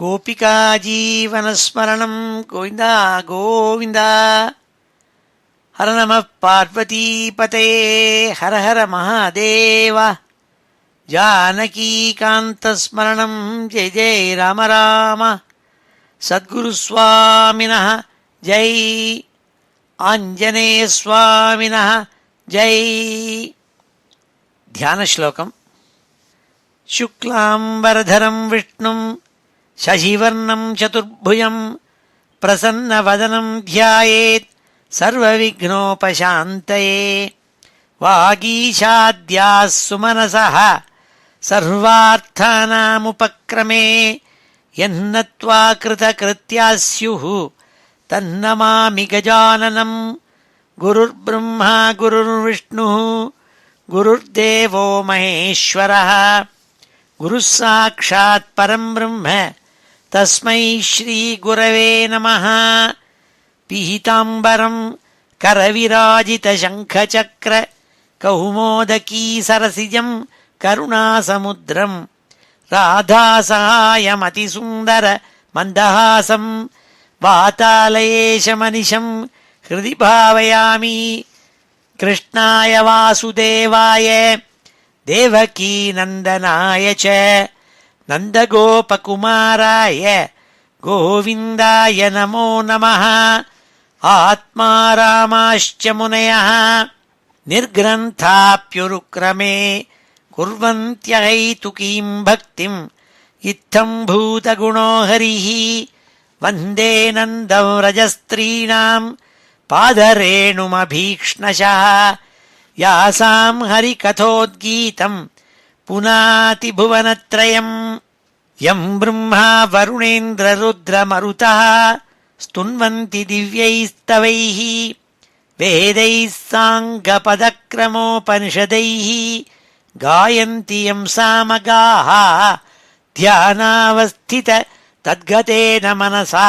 गोपिका जीवनस्मरणं गोविन्द गोविन्द। हर नमः पार्वतीपते हर हर महादेव। जानकीकान्तस्मरणं जय जय राम राम। सद्गुरुस्वामिनः जय, आञ्जनेयस्वामिनः जय। ध्यानश्लोकम्। शुक्लाम्बरधरं विष्णुं शशिवर्णं चतुर्भुजं प्रसन्नवदनं ध्यायेत् सर्वविघ्नोपशान्तये। वागीशाद्याः सुमनसः सर्वार्थानामुपक्रमे यन्नत्वा कृतकृत्याः स्युः तन्नमामि गजाननं। गुरुर्ब्रह्मा गुरुर्विष्णुः गुरुर्देवो महेश्वरः गुरुः साक्षात् परं ब्रह्म तस्मै श्रीगुरवे नमः। पीताम्बरं करविराजितशङ्खचक्र कौमोदकी सरसिजं करुणासमुद्रं राधासहायमतिसुन्दर मन्दहासं वातालयेशमनिशं हृदि भावयामि। कृष्णाय वासुदेवाय देवकीनन्दनाय च नन्दगोपकुमाराय गोविन्दाय नमो नमः। आत्मा रामाश्च मुनयः निर्ग्रन्थाप्युरुक्रमे कुर्वन्त्यहैतुकीं भक्तिम् इत्थं भूतगुणो हरिः। वन्दे नन्दं व्रजस्त्रीणां पादरेणुमभीक्ष्णशः यासां हरिकथोद्गीतं पुनाति भुवनत्रयम्। यं ब्रह्मा वरुणेन्द्ररुद्रमरुतः स्तुन्वन्ति दिव्यैस्तवैः वेदैः साङ्गपदक्रमोपनिषदैः गायन्ति यं सामगाः। ध्यानावस्थित तद्गतेन मनसा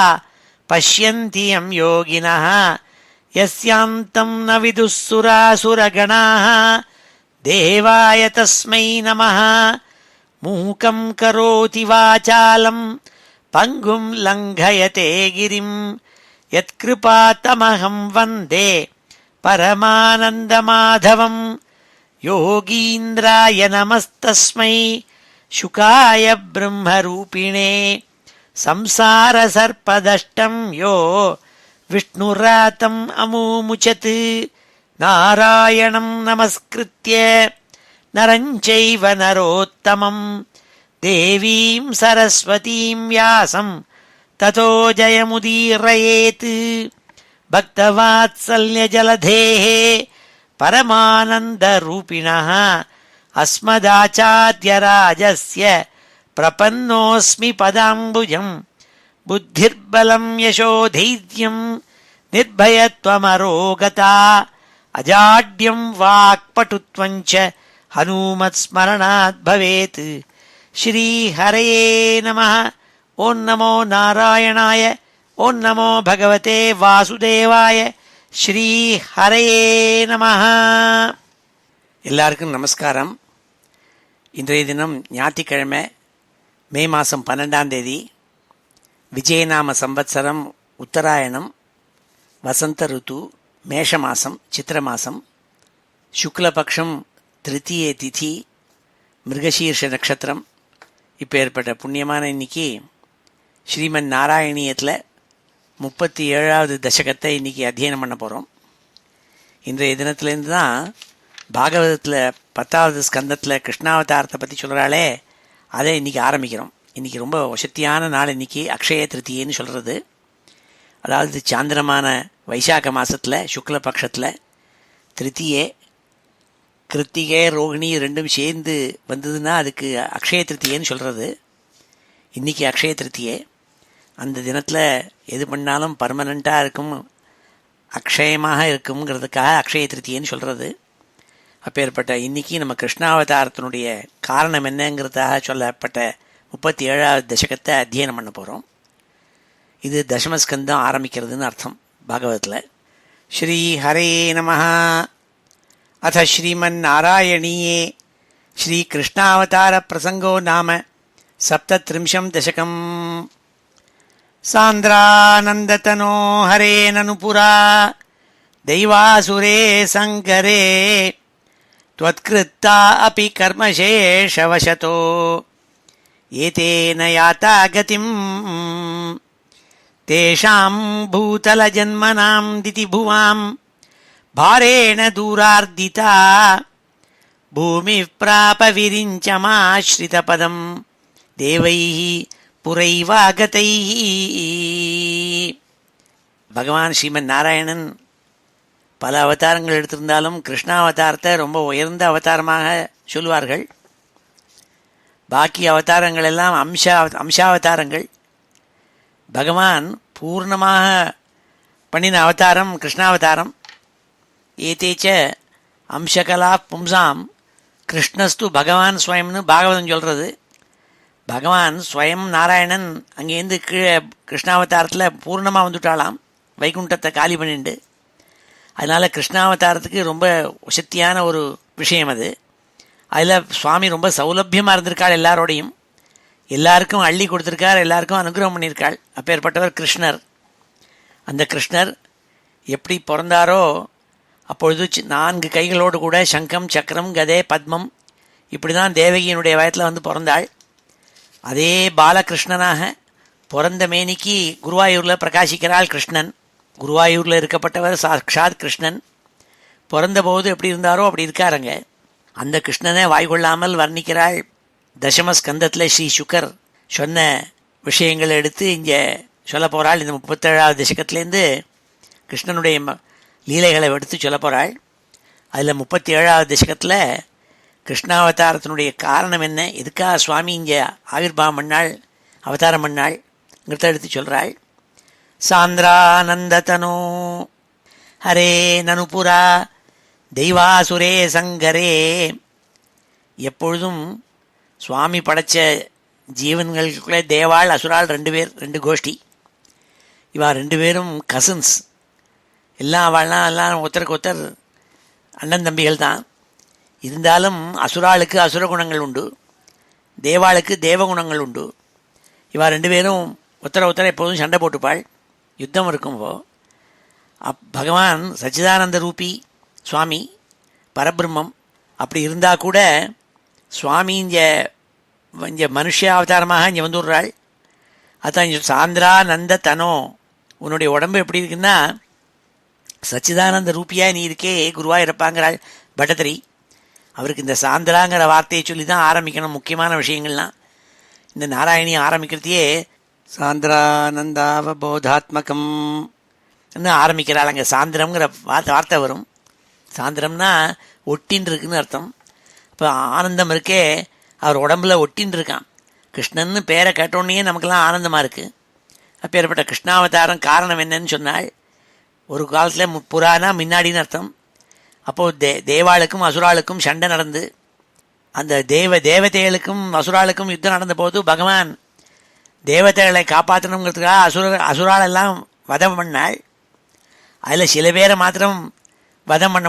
पश्यन्ति यं योगिनः यस्यान्तं न विदुः सुरासुरगणाः। देवाय तस्मै नमः। मूकं करोति वाचालं पङ्गुं लङ्घयते गिरिं यत्कृपातमहं वन्दे परमानन्दमाधवं। योगीन्द्राय नमस्तस्मै शुकाय ब्रह्मरूपिणे संसारसर्पदष्टं यो विष्णुरातम् अमूमुचत्। नारायणं नमस्कृत्य नरं चैव नरोत्तमं देवीं सरस्वतीं व्यासं ततो जयमुदीरयेत्। भक्तवात्सल्यजलधेः परमानन्दरूपिणः अस्मदाचार्यराजस्य प्रपन्नोऽस्मि पदाम्बुजं। बुद्धिर्बलं यशोधैर्यं निर्भयत्वमरोगता अजाड्यं वाक्पटुत्वं च हनुमत्स्मरणात् भवेत्। श्रीहरये नमः। ॐ नमो नारायणाय। ॐ नमो भगवते वासुदेवाय. ஸ்ரீஹரயே நமஹ. எல்லாருக்கும் நமஸ்காரம். இன்றைய தினம் ஞாயிற்றுக்கிழமை, மே மாதம் 12ஆம் தேதி, விஜயநாம சம்பத்சரம், உத்தராயணம், வசந்த ருத்து, மேஷ மாதம், சித்திர மாதம், சுக்லபக்ஷம், திருத்தியே திதி, மிருகசீர்ஷ நட்சத்திரம். இப்போ ஏற்பட்ட புண்ணியமான இன்னைக்கு ஸ்ரீமன் நாராயணியத்தில் 37வது தசகத்தை இன்றைக்கி அத்தியனம் பண்ண போகிறோம். இன்றைய தினத்துலேருந்து தான் பாகவதத்தில் 10வது ஸ்கந்தத்தில் கிருஷ்ணாவதாரத்தை பற்றி சொல்கிறாளே, அதை இன்றைக்கி ஆரம்பிக்கிறோம். இன்றைக்கி ரொம்ப வசத்தியான நாள். இன்றைக்கி அக்ஷய திருத்தியேன்னு சொல்கிறது. அதாவது சாந்திரமான வைசாக மாதத்தில் சுக்லபக்ஷத்தில் திருத்தியே, கிருத்திகை ரோகிணி ரெண்டும் சேர்ந்து வந்ததுன்னா அதுக்கு அக்ஷய திருத்தியேன்னு சொல்கிறது. இன்றைக்கி அக்ஷய திருத்தியே. அந்த தினத்தில் எது பண்ணாலும் பர்மனண்ட்டாக இருக்கும், அக்ஷயமாக இருக்குங்கிறதுக்காக அக்ஷய திருத்தியேன்னு சொல்கிறது. அப்பேற்பட்ட இன்றைக்கி நம்ம கிருஷ்ணாவதாரத்தினுடைய காரணம் என்னங்கிறதாக சொல்லப்பட்ட 37வது தசகத்தை அத்தியனம் பண்ண போகிறோம். இது தசமஸ்கந்தம் ஆரம்பிக்கிறதுன்னு அர்த்தம் பாகவதத்தில். ஸ்ரீ ஹரே நமஹ. அத ஸ்ரீமன்னாராயணீயே ஸ்ரீகிருஷ்ணாவதார பிரசங்கோ நாம 37 தசகம். சாந்திரானந்ததனோ ஹரே நனு புரா தெய்வாசுரே சங்கரே त्वत्कृता अपि कर्मशेषवशतो एतेन याता गतिम् तेषां भूतलजन्मनां दितिभुवां भारेण दूरार्दिता भूमिः प्राप विरिञ्चमाश्रितपदं देवैः पुरैवागतैः. பகவான் ஸ்ரீமன் நாராயணன் பல அவதாரங்கள் எடுத்திருந்தாலும் கிருஷ்ணாவதாரத்தை ரொம்ப உயர்ந்த அவதாரமாக சொல்வார்கள். பாக்கி அவதாரங்கள் எல்லாம் அம்சாவதாரங்கள். பகவான் பூர்ணமாக பண்ணின அவதாரம் கிருஷ்ணாவதாரம். ஏதேச்ச அம்சகலா பும்சாம் கிருஷ்ணஸ்து பகவான் ஸ்வயம்னு பாகவதம் சொல்கிறது. பகவான் ஸ்வயம் நாராயணன் அங்கேருந்து கீழே கிருஷ்ணாவதாரத்தில் பூர்ணமாக வந்துட்டாலாம், வைகுண்டத்தை காலி பண்ணிண்டு. அதனால் கிருஷ்ணாவதாரத்துக்கு ரொம்ப வசத்தியான ஒரு விஷயம் அது. அதில் சுவாமி ரொம்ப சௌலபியமாக இருந்திருக்காள், எல்லாரோடையும் எல்லாருக்கும் அள்ளி கொடுத்துருக்கார், எல்லாருக்கும் அனுகிரகம் பண்ணியிருக்காள். அப்பேற்பட்டவர் கிருஷ்ணர். அந்த கிருஷ்ணர் எப்படி பிறந்தாரோ அப்பொழுது 4 கைகளோடு கூட சங்கம் சக்கரம் கதே பத்மம் இப்படி தான் தேவகியினுடைய வயத்தில் வந்து பிறந்தாள். அதே பாலகிருஷ்ணனாக பிறந்த மேனிக்கு குருவாயூரில் பிரகாசிக்கிறாள் கிருஷ்ணன். குருவாயூரில் இருக்கப்பட்டவர் சாட்சாத் கிருஷ்ணன். பிறந்தபோது எப்படி இருந்தாரோ அப்படி இருக்காருங்க. அந்த கிருஷ்ணனை வாய்கொள்ளாமல் வர்ணிக்கிறாள். தசமஸ்கந்தத்தில் ஸ்ரீ சுகர் சொன்ன விஷயங்களை எடுத்து இங்கே சொல்ல போகிறாள். இந்த 37வது தசகத்திலேருந்து கிருஷ்ணனுடைய லீலைகளை எடுத்து சொல்ல போகிறாள். அதில் 37வது தசகத்தில் கிருஷ்ணாவதாரத்தினுடைய காரணம் என்ன, எதுக்காக சுவாமி இங்கே ஆவிர்பாவம் பண்ணாள், அவதாரம் பண்ணாள்ங்கிறத எடுத்து சொல்கிறாள். சாந்திரானந்ததனோ ஹரே நனுபுரா தெய்வாசுரே சங்கரே. எப்பொழுதும் சுவாமி படைச்ச ஜீவன்களுக்குள்ளே தேவாள் அசுராள் 2 கோஷ்டி. இவா 2 பேரும் கசின்ஸ். எல்லாம் ஒருத்தருக்கு ஒருத்தர் அண்ணன் தம்பிகள் தான். இருந்தாலும் அசுராளுக்கு அசுர குணங்கள் உண்டு, தேவாளுக்கு தேவகுணங்கள் உண்டு. இவா 2 பேரும் ஒருத்தரை எப்போதும் சண்டை போட்டுப்பாள். யுத்தம் இருக்கும்போ பகவான் சச்சிதானந்த ரூபி சுவாமி பரபிரம்மம். அப்படி இருந்தால் கூட சுவாமி இங்கே மனுஷ அவதாரமாக இங்கே வந்துடுறாள். அதுதான் இங்கே சாந்திரானந்த தனோ. உன்னுடைய உடம்பு எப்படி இருக்குன்னா சச்சிதானந்த ரூபியாக நீ இருக்கே குருவாயிருப்பாங்கிறாள் பட்டத்திரி. அவருக்கு இந்த சாந்திராங்கிற வார்த்தையை சொல்லி தான் ஆரம்பிக்கணும் முக்கியமான விஷயங்கள்லாம். இந்த நாராயணி ஆரம்பிக்கிறதையே சாந்திரானந்தாவபோதாத்மகம் ஆரம்பிக்கிறாள். அங்கே சாந்திரம்ங்கிற வார்த்தை வரும். சாந்திரம்னா ஒட்டின்னு இருக்குன்னு அர்த்தம். இப்போ ஆனந்தம் இருக்கே, அவர் உடம்புல ஒட்டின்னு இருக்கான். கிருஷ்ணன்னு பேரை கேட்டோன்னே நமக்கெல்லாம் ஆனந்தமாக இருக்குது. அப்பேற்பட்ட கிருஷ்ணாவதாரம் காரணம் என்னன்னு சொன்னால், ஒரு காலத்தில் புறானா முன்னாடின்னு அர்த்தம். அப்போது தேவாளுக்கும் அசுராளுக்கும் சண்டை நடந்து அந்த தேவதைகளுக்கும் அசுராளுக்கும் யுத்தம் நடந்த போது பகவான் தேவதைகளை காப்பாற்றணுங்கிறதுக்காக அசுராலெல்லாம் வதம் பண்ணாள். அதில் சில பேரை மாத்திரம் வதம் பண்ண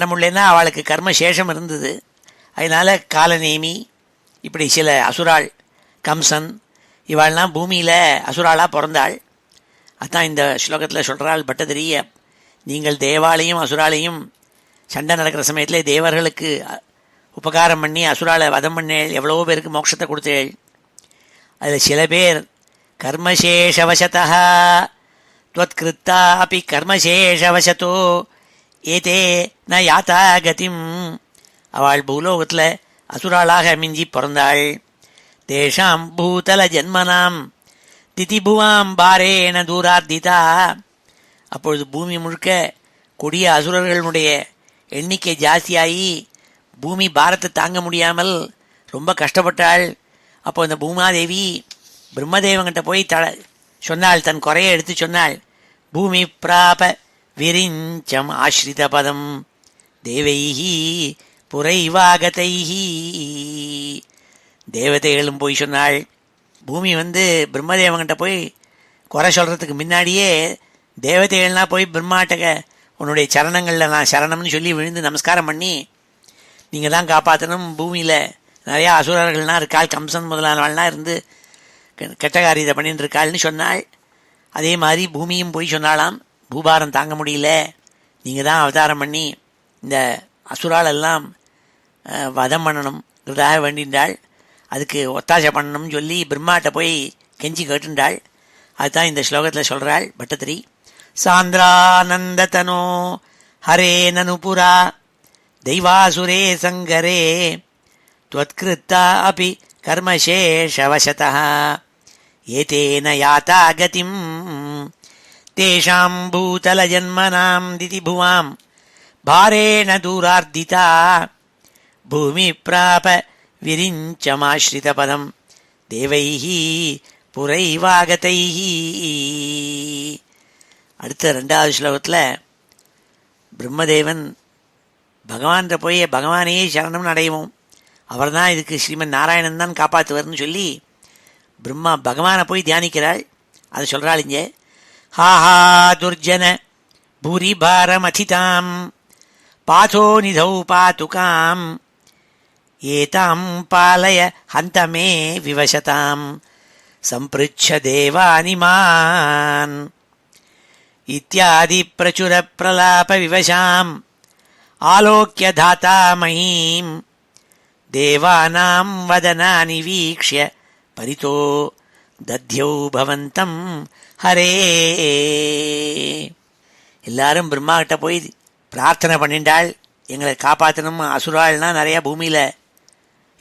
முடியலன்னா அவளுக்கு கர்ம சேஷம் இருந்தது. அதனால் காலநேமி இப்படி சில அசுராள், கம்சன் இவாள்லாம் பூமியில் அசுராளாக பிறந்தாள். அதான் இந்த ஸ்லோகத்தில் சொல்கிறாள் பட்டதிரிய, நீங்கள் தேவாலையும் அசுராலையும் சண்டை நடக்கிற சமயத்தில் தேவர்களுக்கு உபகாரம் பண்ணி அசுராலை வதம் பண்ணேள், எவ்வளவோ பேருக்கு மோட்சத்தை கொடுத்தேள். அதில் சில பேர் கர்மசேஷவசதா त्वत्कृता अपि கர்மசேஷவசதோ ஏதே ந யாத்தா கதிம். அவள் பூலோகத்தில் அசுராளாக மிஞ்சி பிறந்தாள். தேஷாம் பூதல ஜன்மனாம் திதிபுவாம் பாரேன தூரார்த்திதா. அப்பொழுது பூமி முழுக்க கொடிய அசுரர்களுடைய எண்ணிக்கை ஜாஸ்தியாகி பூமி பாரத்தை தாங்க முடியாமல் ரொம்ப கஷ்டப்பட்டாள். அப்போ இந்த பூமாதேவி பிரம்மதேவங்கிட்ட போய் சொன்னாள், தன் குறையை எடுத்து சொன்னாள். பூமி பிராப விரிஞ்சம் ஆஸ்ரித பதம் தேவைஹி புரைவாகதைஹி. தேவதைகளும் போய் சொன்னாள். பூமி பிரம்மதேவங்கிட்ட போய் குறை சொல்கிறதுக்கு முன்னாடியே தேவதைகள்லாம் போய் பிரம்மாட்டக உன்னுடைய சரணங்களில் நான் சரணம்னு சொல்லி விழுந்து நமஸ்காரம் பண்ணி நீங்கள் தான் காப்பாற்றணும், பூமியில் நிறையா அசுரர்கள்லாம் இருக்காள், கம்சன் முதலானவள்லாம் இருந்து கெட்ட காரியத்தை பண்ணிட்டு இருக்காள்னு சொன்னாள். அதே மாதிரி பூமியும் போய் சொன்னாலாம், பூபாரம் தாங்க முடியல, நீங்கள் தான் அவதாரம் பண்ணி இந்த அசுராலெல்லாம் வதம் பண்ணணும்ன்றதாக வேண்டின்றாள். அதுக்கு ஒத்தாசை பண்ணணும்னு சொல்லி பிரம்மாட்ட போய் கெஞ்சி கேட்டுண்டாள். அதுதான் இந்த ஸ்லோகத்தில் சொல்கிறாள் பட்டத்திரி. சாந்திரானந்ததனோ ஹரே நனுபுரா தெய்வாசுரே சங்கரே त्वत्कृता अपि कर्मशेषवशतः एतेन याता गतिं तेषां भूतलजन्मनां दितिभुवां भारेण दूरार्दिता भूमिप्राप विरिञ्चमाश्रितपदं देवैः पुरैवागतैः. அடுத்த 2வது ஸ்லோகத்தில் பிரம்மதேவன் பகவான்கிட்ட போய் பகவானையே சரணம்னு அடைவோம், அவர் தான் இதுக்கு ஸ்ரீமன் நாராயணன் தான் காப்பாற்றுவார்னு சொல்லி பிரம்மா பகவானை போய் தியானிக்கிறாள். அது சொல்கிறாள் இங்கே. ஹாஹா துர்ஜன பூரிபாரமதிதாம் பாதோ நிதௌ பாதுகாம் ஏதாம் பாலய ஹந்தமே விவசதாம் சம்பிருச்ச தேவானிமான் இத்தியாதி பிரச்சுர பிரலாப விவசாம் ஆலோக்கிய தாத்தா மஹீம் தேவானாம் வதனானி வீக்ஷ்ய பரிதோ தத்யௌ பவந்தம் ஹரே. எல்லாரும் பிரம்மா கிட்ட போய் பிரார்த்தனை பண்ணிண்டாள், எங்களை காப்பாற்றணும், அசுராள்னா நிறையா பூமியில்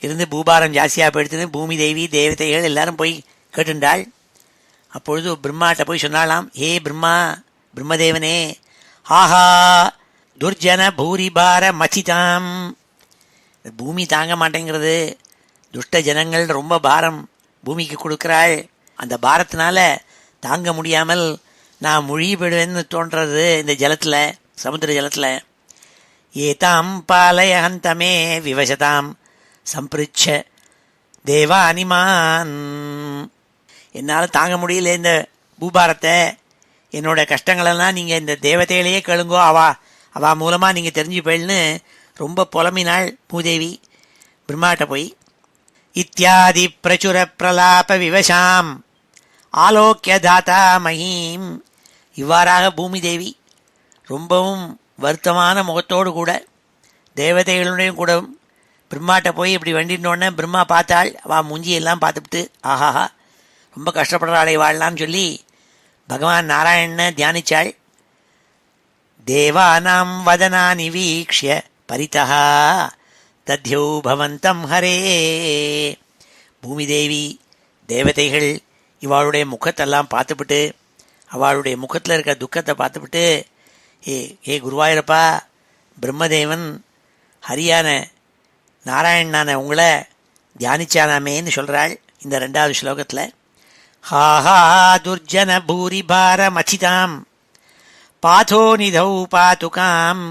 இருந்து பூபாரம் ஜாஸ்தியாக போயிடுத்துன்னு பூமி தேவி தேவதைகள் எல்லாரும் போய் கேட்டுண்டாள். அப்பொழுது பிரம்மாட்ட போய் சொன்னாலாம், ஹே பிரம்மா, பிரம்மதேவனே, ஆஹா துர்ஜன பூரிபார மச்சிதாம், பூமி தாங்க மாட்டேங்கிறது, துஷ்ட ஜனங்கள் ரொம்ப பாரம் பூமிக்கு கொடுக்குறாள், அந்த பாரத்தினால தாங்க முடியாமல் நான் முழுகி போயிடுவேன்னு தோன்றது இந்த ஜலத்தில், சமுத்திர ஜலத்தில். ஏதாம் பாலயஹந்தமே விவசதாம் சம்பிருச்ச தேவானிமான், என்னால் தாங்க முடியல இந்த பூபாரத்தை, என்னோட கஷ்டங்களெல்லாம் நீங்கள் இந்த தேவதையிலேயே கேளுங்கோ, அவா மூலமாக நீங்கள் தெரிஞ்சு போயில்னு ரொம்ப புலம்பினாள் பூதேவி பிரம்மாட்ட போய். இத்தியாதி பிரச்சுர பிரலாப விவசாம் ஆலோக்கிய தாத்தா மஹீம், இவ்வாறாக பூமி தேவி ரொம்பவும் வருத்தமான முகத்தோடு கூட தேவதைகளுடையும் கூட பிரம்மாட்ட போய் இப்படி வேண்டினோடனே பிரம்மா பார்த்தாள். அவள் மூஞ்சியெல்லாம் பார்த்துவிட்டு ஆஹாஹா ரொம்ப கஷ்டப்படுறாளே வாழலான்னு சொல்லி பகவான் நாராயணனை தியானிச்சாள். தேவானாம் வதனானி வீக்ஷ்ய பரிதா தத்யௌ பவந்தம் ஹரே. பூமி தேவி தேவதைகள் இவாளுடைய முகத்தெல்லாம் பார்த்துவிட்டு, அவளுடைய முகத்தில் இருக்க துக்கத்தை பார்த்துவிட்டு, ஏ குருவாயூரப்பா, பிரம்மதேவன் ஹரியான நாராயணனான உங்களை தியானிச்சானாமேன்னு சொல்கிறாள் இந்த 2வது ஸ்லோகத்தில். ஹாஹா துர்ஜன பூரிபார மச்சிதாம் பாதோ நிதௌ பாதுகாம்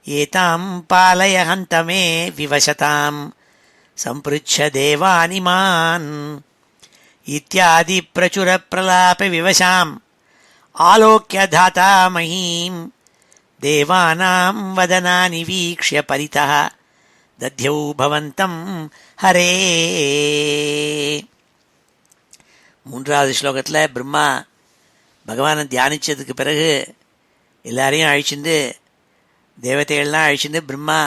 ஏதாம் பாலய ஹந்தமே விவசதாம் சம்பிருச்ச தேவானிமான் இத்தியாதி பிரச்சுர பிரலாப விவசாம் ஆலோக்கிய தாத்தா மஹீம் தேவானாம் வதனானி வீக்ஷ்ய பரிதா தத்யௌ பவந்தம் ஹரே. 3வது ஸ்லோகத்தில் பிரம்மா பகவானை தியானித்ததுக்கு பிறகு எல்லாரையும் அழிச்சுட்டு தேவதைகள்லாம் அழிச்சுட்டு பிரம்மா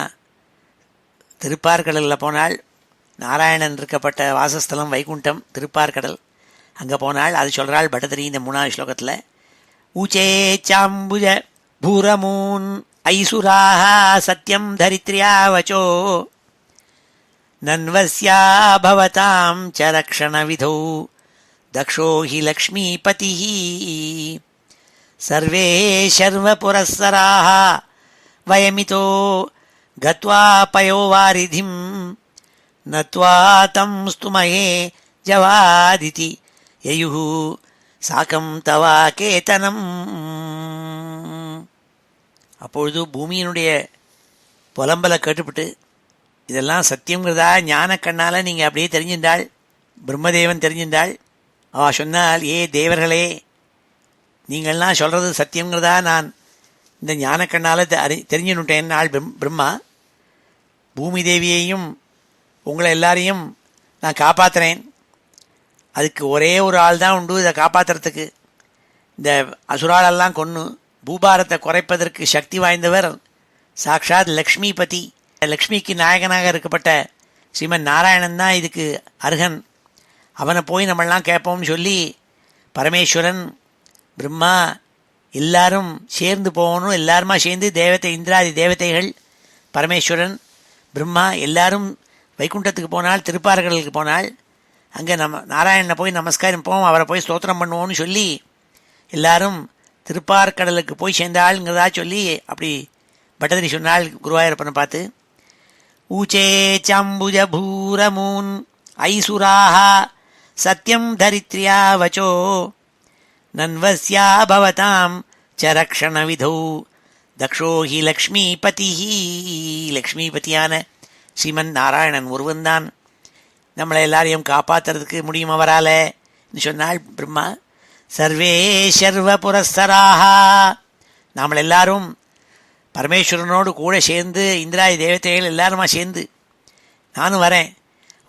திருப்பார்கடலில் போனாள். நாராயணன் இருக்கப்பட்ட வாசஸ்தலம் வைகுண்டம் திருப்பார்கடல், அங்கே போனாள். அது சொல்கிறாள் பட்டதிரி இந்த 3வது ஸ்லோகத்தில். ஊச்சே சாம்புஜ பூரமூன் ஐசுராக சத்யம் தரித்ரியா வச்சோ நன்வஸ்யா பவதாம் ச ரக்ஷண விதௌ தக்ஷோ ஹி லக்ஷ்மீபதி சர்வே சர்வ புரஸ்ஸராः வயமிதோ கத்வா பயோவாரிதிம் நத்வா தம் ஸ்துமயே ஜவாதிதி யயுः சாக்கம் தவா கேதனம். அப்பொழுது பூமியினுடைய புலம்பலை கேட்டுப்பட்டு இதெல்லாம் சத்தியங்கிறதா ஞான கண்ணால் நீங்கள் அப்படியே தெரிஞ்சின்றாள், பிரம்மதேவன் தெரிஞ்சின்றாள். அவள் சொன்னால், ஏ தேவர்களே, நீங்கள்லாம் சொல்கிறது சத்தியங்கிறதா நான் இந்த ஞானக்கண்ணால் தெரிஞ்சுனுட்டேன் ஆள் பிரம்மா. பூமி தேவியையும் உங்களை எல்லாரையும் நான் காப்பாற்றுறேன், அதுக்கு ஒரே ஒரு ஆள் தான் உண்டு இதை காப்பாற்றுறதுக்கு. இந்த அசுராலெல்லாம் கொன்று பூபாரத்தை குறைப்பதற்கு சக்தி வாய்ந்தவர் சாக்ஷாத் லக்ஷ்மிபதி. லக்ஷ்மிக்கு நாயகனாக இருக்கப்பட்ட ஸ்ரீமன் நாராயணன் தான் இதுக்கு அர்ஹன். அவனை போய் நம்மளாம் கேட்போம்னு சொல்லி பரமேஸ்வரன் பிரம்மா எல்லாரும் சேர்ந்து போகணும், எல்லாருமா சேர்ந்து தேவதை இந்திராதி தேவதைகள் பரமேஸ்வரன் பிரம்மா எல்லாரும் வைகுண்டத்துக்கு போனால், திருப்பார்கடலுக்கு போனால், அங்கே நாராயணனை போய் நமஸ்காரம் போவோம், அவரை போய் ஸ்தோத்திரம் பண்ணுவோம்னு சொல்லி எல்லாரும் திருப்பார்கடலுக்கு போய் சேர்ந்தாள்ங்கிறதா சொல்லி அப்படி பட்டதிரி சொன்னாள் குருவாயூரப்பனை பார்த்து. ஊச்சே சாம்புஜ பூரமூன் ஐசுராக சத்யம் தரித்ரியா வச்சோ நன்வஸ்யா பவதாம் சரக்ஷண விதௌ தக்ஷோ ஹி லக்ஷ்மிபதி. லக்ஷ்மிபதியான ஸ்ரீமன் நாராயணன் ஒருவன்தான் நம்மளை எல்லாரையும் காப்பாற்றுறதுக்கு முடியும் அவரால் சொன்னாள் பிரம்மா. சர்வே சர்வ புரஸ்தராக, நாமள் எல்லாரும் பரமேஸ்வரனோடு கூட சேர்ந்து இந்திராதி தேவதைகள் எல்லாருமா சேர்ந்து நானும் வரேன்.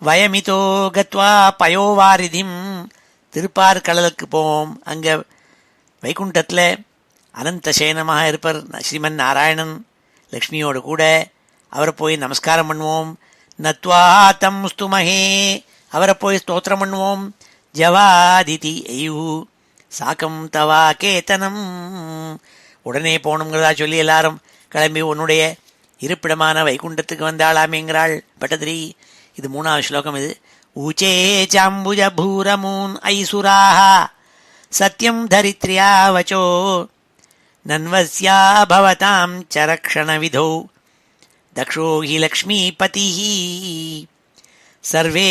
வயமிதோ கத்வா பயோவாரிதிம், திருப்பார்கடலுக்கு போவோம். அங்கே வைகுண்டத்தில் அனந்த சேனமாக இருப்பார் ஸ்ரீமன் நாராயணன் லக்ஷ்மியோடு கூட. அவரை போய் நமஸ்காரம் பண்ணுவோம். நத்வா தம் ஸ்துமஹே, அவரை போய் ஸ்தோத்திரம் பண்ணுவோம். ஜவாதிதி ஐயு சாக்கம் தவா கேத்தனம், உடனே போகணுங்கிறதா சொல்லி எல்லாரும் கிளம்பி உன்னுடைய இருப்பிடமான வைகுண்டத்துக்கு வந்தாளாமேங்கிறாள் பட்டதிரி. இது 3வது ஸ்லோகம். இது ஊச்சே சாம்புஜ பூரமூன் ஐசுராக சத்யம் தரித்ரியா வச்சோ நன்வஸ்யா பவதாம் சரக்ஷண விதௌ தக்ஷோ ஹி லக்ஷ்மிபதி. சர்வே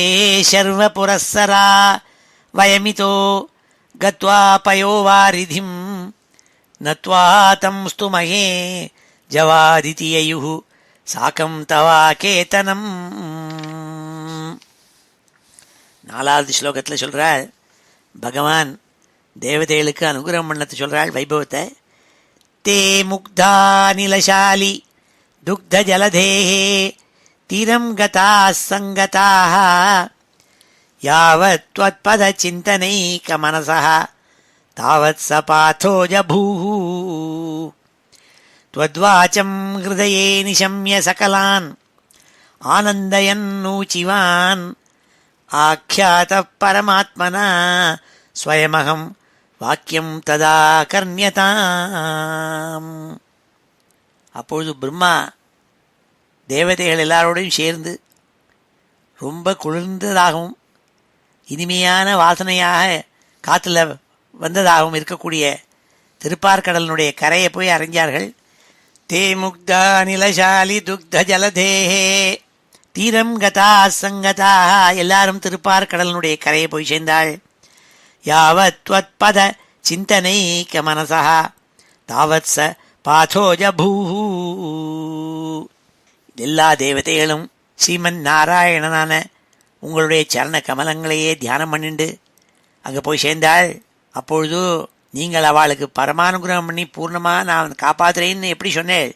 சர்வ புரஸ்ஸரா வயமிதோ கத்வா பயோவாரிதிம் நத்வா தம் ஸ்துமஹே ஜவாதிதியயுஹு சாக்கம் தவா கேத்தனம். 4வது ஸ்லோகத்தில் சொல்கிறாள் பகவான் தேவதைகளுக்கு அனுகிரகம் பண்ணத்தை சொல்கிறாள் வைபவத்தை. தே முக்தா நிலசாலி துக்த ஜலதேஹே தீரம் கதா சங்கதாக யாவத் த்வத்பத சிந்தனைக மனசः தாவத் சபாதோ ஜபூः த்வத்வாச்சம் ஹிருதயே நிஷம்ய சகலான் ஆனந்தயன்னூச்சிவான் ஆக்யாதः பரமாத்மனா ஸ்வயமகம் வாக்கியம் ததா கர்ணியதாம். அப்பொழுது பிரம்மா தேவதைகள் எல்லாரோடையும் சேர்ந்து ரொம்ப குளிர்ந்ததாகவும் இனிமையான வாசனையாக காற்றுல வந்ததாகவும் இருக்கக்கூடிய திருப்பார்கடலினுடைய கரையை போய் அறைஞ்சார்கள். தே முக்தா நிலசாலி துக்த ஜலதேஹே தீரம் கதா சங்கதாக, எல்லாரும் திருப்பார்கடலினுடைய கரையை போய் சேர்ந்தாள். யாவத் த்வத்பத சிந்தனைக மனசः தாவத் ச பாதோ ஜபூः. எல்லா தேவதைகளும் ஸ்ரீமன் நாராயணனான உங்களுடைய சரண கமலங்களையே தியானம் பண்ணிண்டு அங்கே போய் சேர்ந்தாள். அப்பொழுது நீங்கள் அவளுக்கு பரமானுகிரகம் பண்ணி பூர்ணமாக நான் காப்பாற்றுறேன்னு எப்படி சொன்னேன்,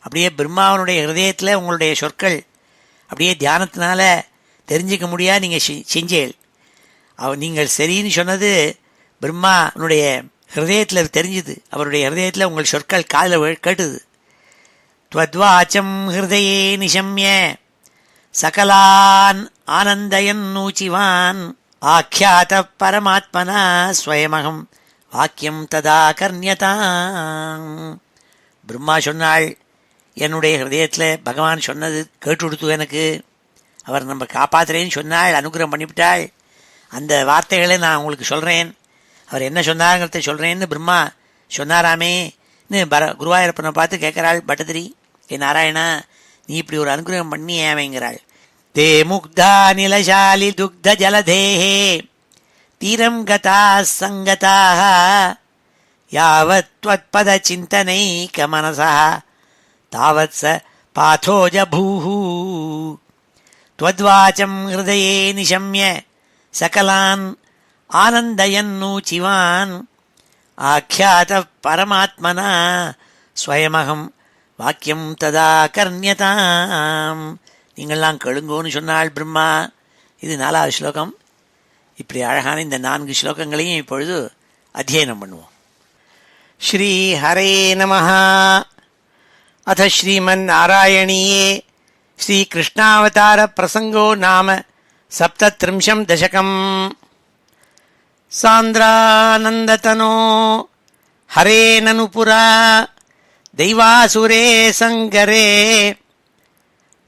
அப்படியே பிரம்மாவனுடைய ஹிருதயத்தில் உங்களுடைய சொற்கள் அப்படியே தியானத்தினால தெரிஞ்சிக்க முடியாது நீங்கள் செஞ்சேள். நீங்கள் சரின்னு சொன்னது பிரம்மானுடைய ஹிருதயத்தில் தெரிஞ்சுது, அவருடைய ஹிருதயத்தில் உங்கள் சொற்கள் காதில் கேட்டுது. த்வத்வாச்சம் ஹிருதயே நிஷம்ய சகலான் ஆனந்தயன்னூச்சிவான் ஆக்யாத பரமாத்மனா ஸ்வயமகம் வாக்கியம் ததா கர்ணியதாம். பிரம்மா சொன்னாள், என்னுடைய ஹிருதயத்தில் பகவான் சொன்னது கேட்டு கொடுத்து எனக்கு, அவர் நம்ம காப்பாற்றுறேன்னு சொன்னாள், அனுகிரகம் பண்ணிவிட்டாள். அந்த வார்த்தைகளை நான் உங்களுக்கு சொல்கிறேன், அவர் என்ன சொன்னாங்கிறத சொல்கிறேன்னு பிரம்மா சொன்னாராமேன்னு குருவாயூரப்பனை பார்த்து கேட்குறாள் பட்டதிரி. ஏ நாராயணா, நீ இப்படி ஒரு அனுகிரகம் பண்ணி ஏவைங்கிறாள். தே முக்தா நிலசாலி துக்த ஜலதேஹே தீரம் கதா சங்கதாக யாவத் த்வத்பத சிந்தனைக மனசः தாவத் ச பாதோ ஜபூः த்வத்வாச்சம் ஹிருதயே நிஷம்ய சகலான் ஆனந்தயன்னூச்சிவான் ஆக்யாதः பரமாத்மனா ஸ்வயமகம் வாக்கியம் ததா கர்ணியதாம். நீங்கள்லாம் கெளுங்கோன்னு சொன்னாள் பிரம்மா. இது 4வது ஸ்லோகம். இப்படி அழகான இந்த 4 ஸ்லோகங்களையும் இப்பொழுது அத்தியனம் பண்ணுவோம். ஸ்ரீ ஹரே நமஹ. அத ஸ்ரீமன் நாராயணீயே ஸ்ரீ கிருஷ்ணாவதார பிரசங்கோ நாம சப்தத்ரிம்சம் தசகம். சாந்திரானந்ததனோ ஹரே நனுபுரா தெய்வாசுரே சங்கரே.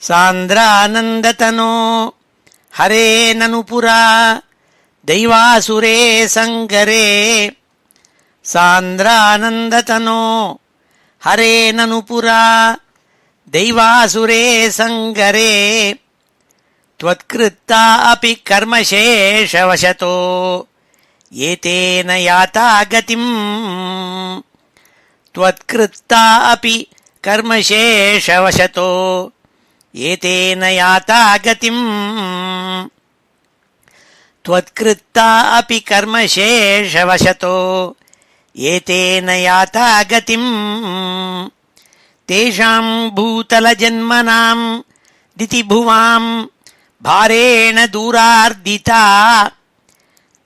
சாந்திரானந்ததனோ ஹரே நனுபுரா தெய்வாசுரே சங்கரே. சாந்திரானந்ததனோ ஹரே நனுபுரா தெய்வாசுரே சங்கரே. त्वत्कृता अपि कर्मशेषवशतो एतेन याता गतिम्. त्वत्कृता अपि कर्मशेषवशतो एतेन याता गतिम्. त्वत्कृता अपि कर्मशेषवशतो एतेन याता गतिम्. तेषां भूतलजन्मनां दितिभुवां भारेण दूरार्दिता.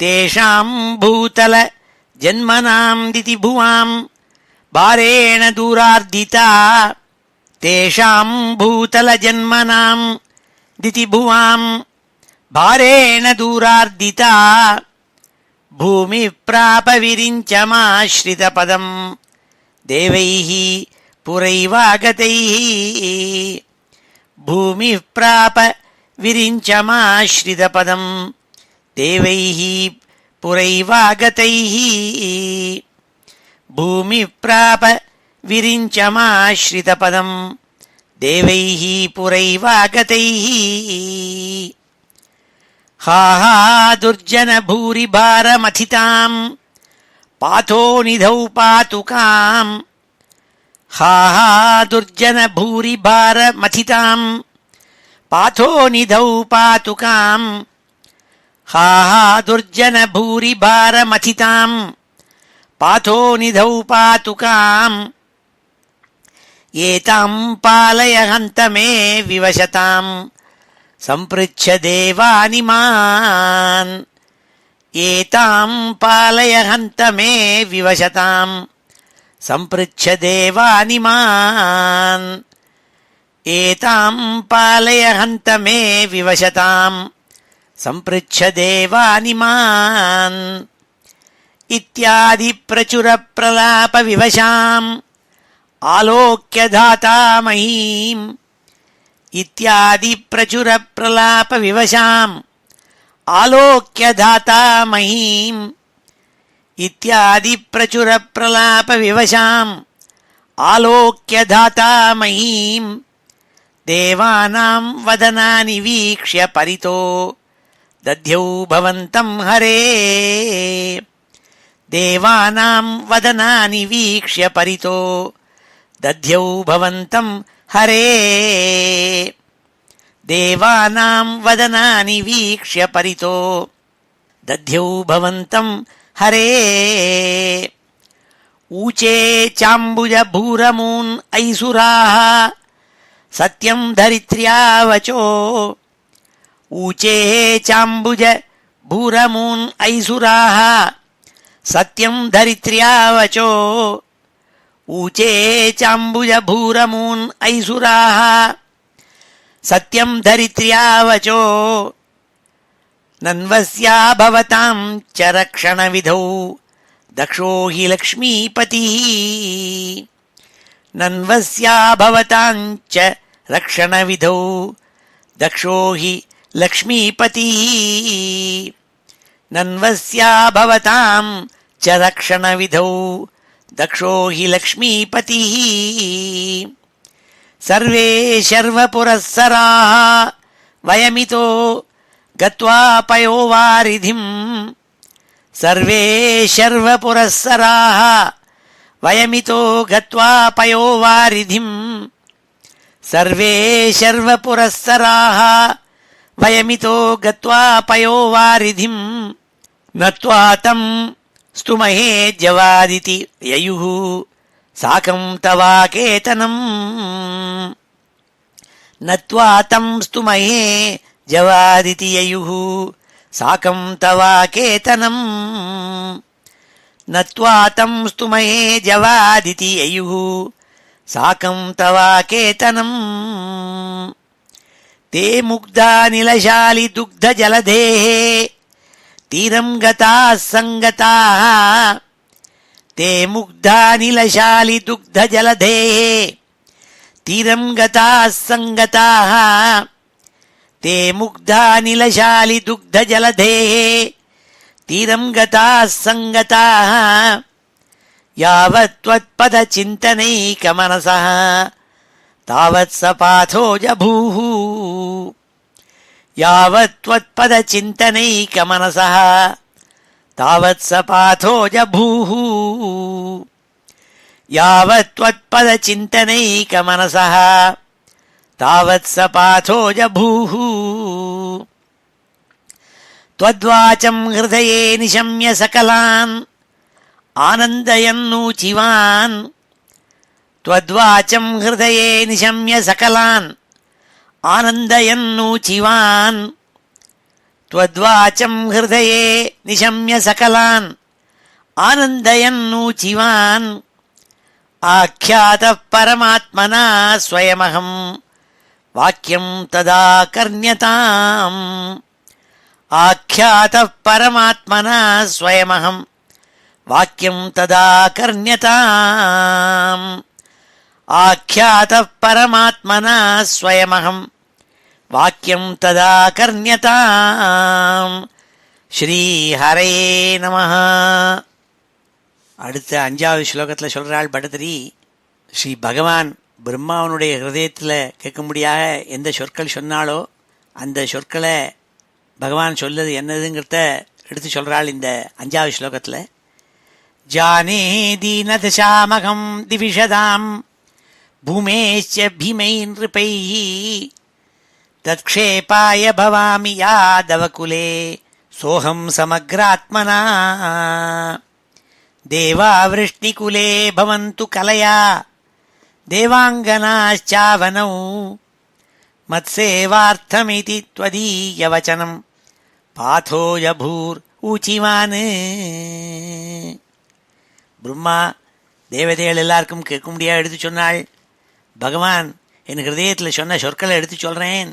तेषां भूतलजन्मनां दितिभुवां भारेण दूरार्दिता. तेषां भूतलजन्मनां दितिभुवां भारेण दूरार्दिता. भूमिप्राप विरिञ्चमाश्रितपदं देवैः पुरैवागतैः. भूमिप्राप विरिञ्चमाश्रितपदं देवैः पुरैवागतैः. भूमिप्राप विरिञ्चमाश्रितपदं देवैः पुरैवागतैः. हा हा दुर्जनभूरिभारमथितां पाथो निधौ पातुकां. हा हा दुर्जनभूरिभारमथितां पाथो निधौ पातुकां. हा हा दुर्जनभूरिभारमथितां पाथो निधौ पातुकां. एतां पालय हन्त मे विवशतां सम्पृच्छ देवानिमान्. एतां पालय हन्त मे विवशतां सम्पृच्छ देवानिमान्. एतां पालय हन्त मे विवशतां सम्पृच्छ देवानिमान्. इत्यादि प्रचुर प्रलाप विवशाम् आलोक्य धाता महीम्. इत्यादि प्रचुर प्रलाप विवशाम् आलोक्य धाता महीम्. इत्यादि प्रचुर प्रलाप विवशाम् आलोक्य धाता महीम्. देवानां वदनानि वीक्ष्य परितो दध्यौ भवन्तं हरे. देवानां वदनानि वीक्ष्य परितो दध्यौ भवन्तं हरे. देवानां वदनानि वीक्ष्य परितो दध्यौ भवन्तं हरे. ऊचे चाम्बुजभूरमून् ऐसुराः सत्यं धरित्र्या वचो. ऊचे चाम्बुजभूरमून् ऐसुराः सत्यं धरित्र्या वचो. ऊचे चाम्बुजभूरमून् ऐसुराः सत्यं धरित्र्या वचो. नन्वस्या भवतां च रक्षणविधौ दक्षो हि लक्ष्मीपतिः. नन्वस्या भवतां च रक्षणविधौ दक्षो हि लक्ष्मीपतिः. नन्वस्या भवतां च रक्षणविधौ दक्षो हि लक्ष्मीपतिः. सर्वे शर्वपुरःसराः वयमितो गत्वा पयोवारिधिम्. सर्वे शर्वपुरःसराः वयमितो गत्वा पयोवारिधिम्. सर्वे शर्वपुरःसराः वयमितो गत्वा पयोवारिधिम्. नत्वा तं स्तुमहे जवादिति ययुः साकं तवाकेतनम्. नत्वा तं स्तुमहे जवादिति ययुः சாகம் தவாகேதனம் நத்வா தம் ஸ்துமயே ஜவாதிதி அயுஹு சாகம் தவாகேதனம் தே முக்தா நிலசாலி துக்த ஜலதேஹ தீரம் கதாः சங்கதாः தே முக்தா நிலசாலி துக்த ஜலதேஹ தீரம் கதாः சங்கதாः தே முக்தா நிலசாலி துக்த ஜலதேஹ தீரம் கதாः சங்கதாः யாவத் த்வத்பத சிந்தனைகமனசः தாவத் சபாதோ ஜபூஹ யாவத் த்வத்பத சிந்தனைகமனசः தாவத் சபாதோ ஜபூஹ யாவத் த்வத்பத சிந்தனைகமனசः தாவத் சபாதோ ஜபூஹ த்வத்வாசம் ஹிருதயே நிஷம்ய சகலான் ஆனந்தயன்னூச்சிவான் த்வத்வாசம் ஹிருதயே நிஷம்ய சகலான் ஆனந்தயன்னூச்சிவான் த்வத்வாசம் ஹிருதயே நிஷம்ய சகலான் ஆனந்தயன்னூச்சிவான் ஆக்யாதः பரமாத்மனா ஸ்வயமஹம் வாக்யம் ததா கர்ண்யதாம் ஆக்யாதः பரமாத்மனா ஸ்வயமஹம் வாக்யம் ததா கர்ண்யதாம் ஆக்யாதः பரமாத்மனா ஸ்வயமஹம் வாக்யம் ததா கர்ண்யதாம். ஸ்ரீ ஹரே நமஹ. அடுத்த 5வது ஸ்லோகத்தில் சொல்கிறாள் பட்டதிரி, ஸ்ரீ பகவான் பிரம்மாவனுடைய ஹிருதயத்தில் கேட்கும்படியாக எந்த சொற்கள் சொன்னாலோ அந்த சொற்களை பகவான் சொல்லது என்னதுங்கிறத எடுத்து சொல்கிறாள் இந்த 5வது ஸ்லோகத்தில். ஜானே தீனதசாமகம் திவிஷதாம் பூமேச்ச பீமை நிருபைः தத்க்ஷேபாய பவாமி யாதவகுலே சோஹம் சமக்ராத்மனா தேவாவிருஷ்ணிகுலே பவந்து கலயா தேவாங்கனாச்சாவனௌ மத்சேவார்த்தமிதி த்வதீயவசனம் பாதோயபூர் ஊச்சிவான். பிரம்மா தேவதைகள் எல்லாருக்கும் கேட்கும்படியாக எடுத்து சொன்னாள். பகவான் என் ஹிருதயத்தில் சொன்ன சொற்களை எடுத்து சொல்கிறேன்.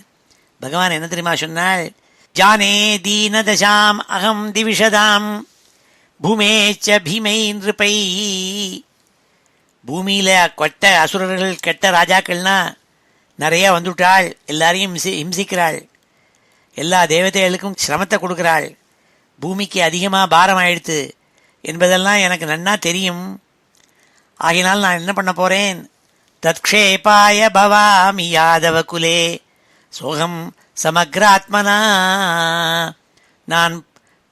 பகவான் என்ன தெரியுமா சொன்னாள்? ஜானே தீனதசாம் அகம் திவிஷதாம் பூமேச்ச பீமை நிருபை. பூமியில் கொட்ட அசுரர்கள் கெட்ட ராஜாக்கள்னா நிறைய வந்துவிட்டாள். எல்லாரையும் ஹிம்சிக்கிறாள். எல்லா தேவதைகளுக்கும் சிரமத்தை கொடுக்கிறாள். பூமிக்கு அதிகமாக பாரம் ஆயிடுத்து என்பதெல்லாம் எனக்கு நன்னா தெரியும். ஆகினால் நான் என்ன பண்ண போகிறேன்? தத்க்ஷேபாய பவாமி யாதவகுலே சோகம் சமக்ராத்மனா. நான்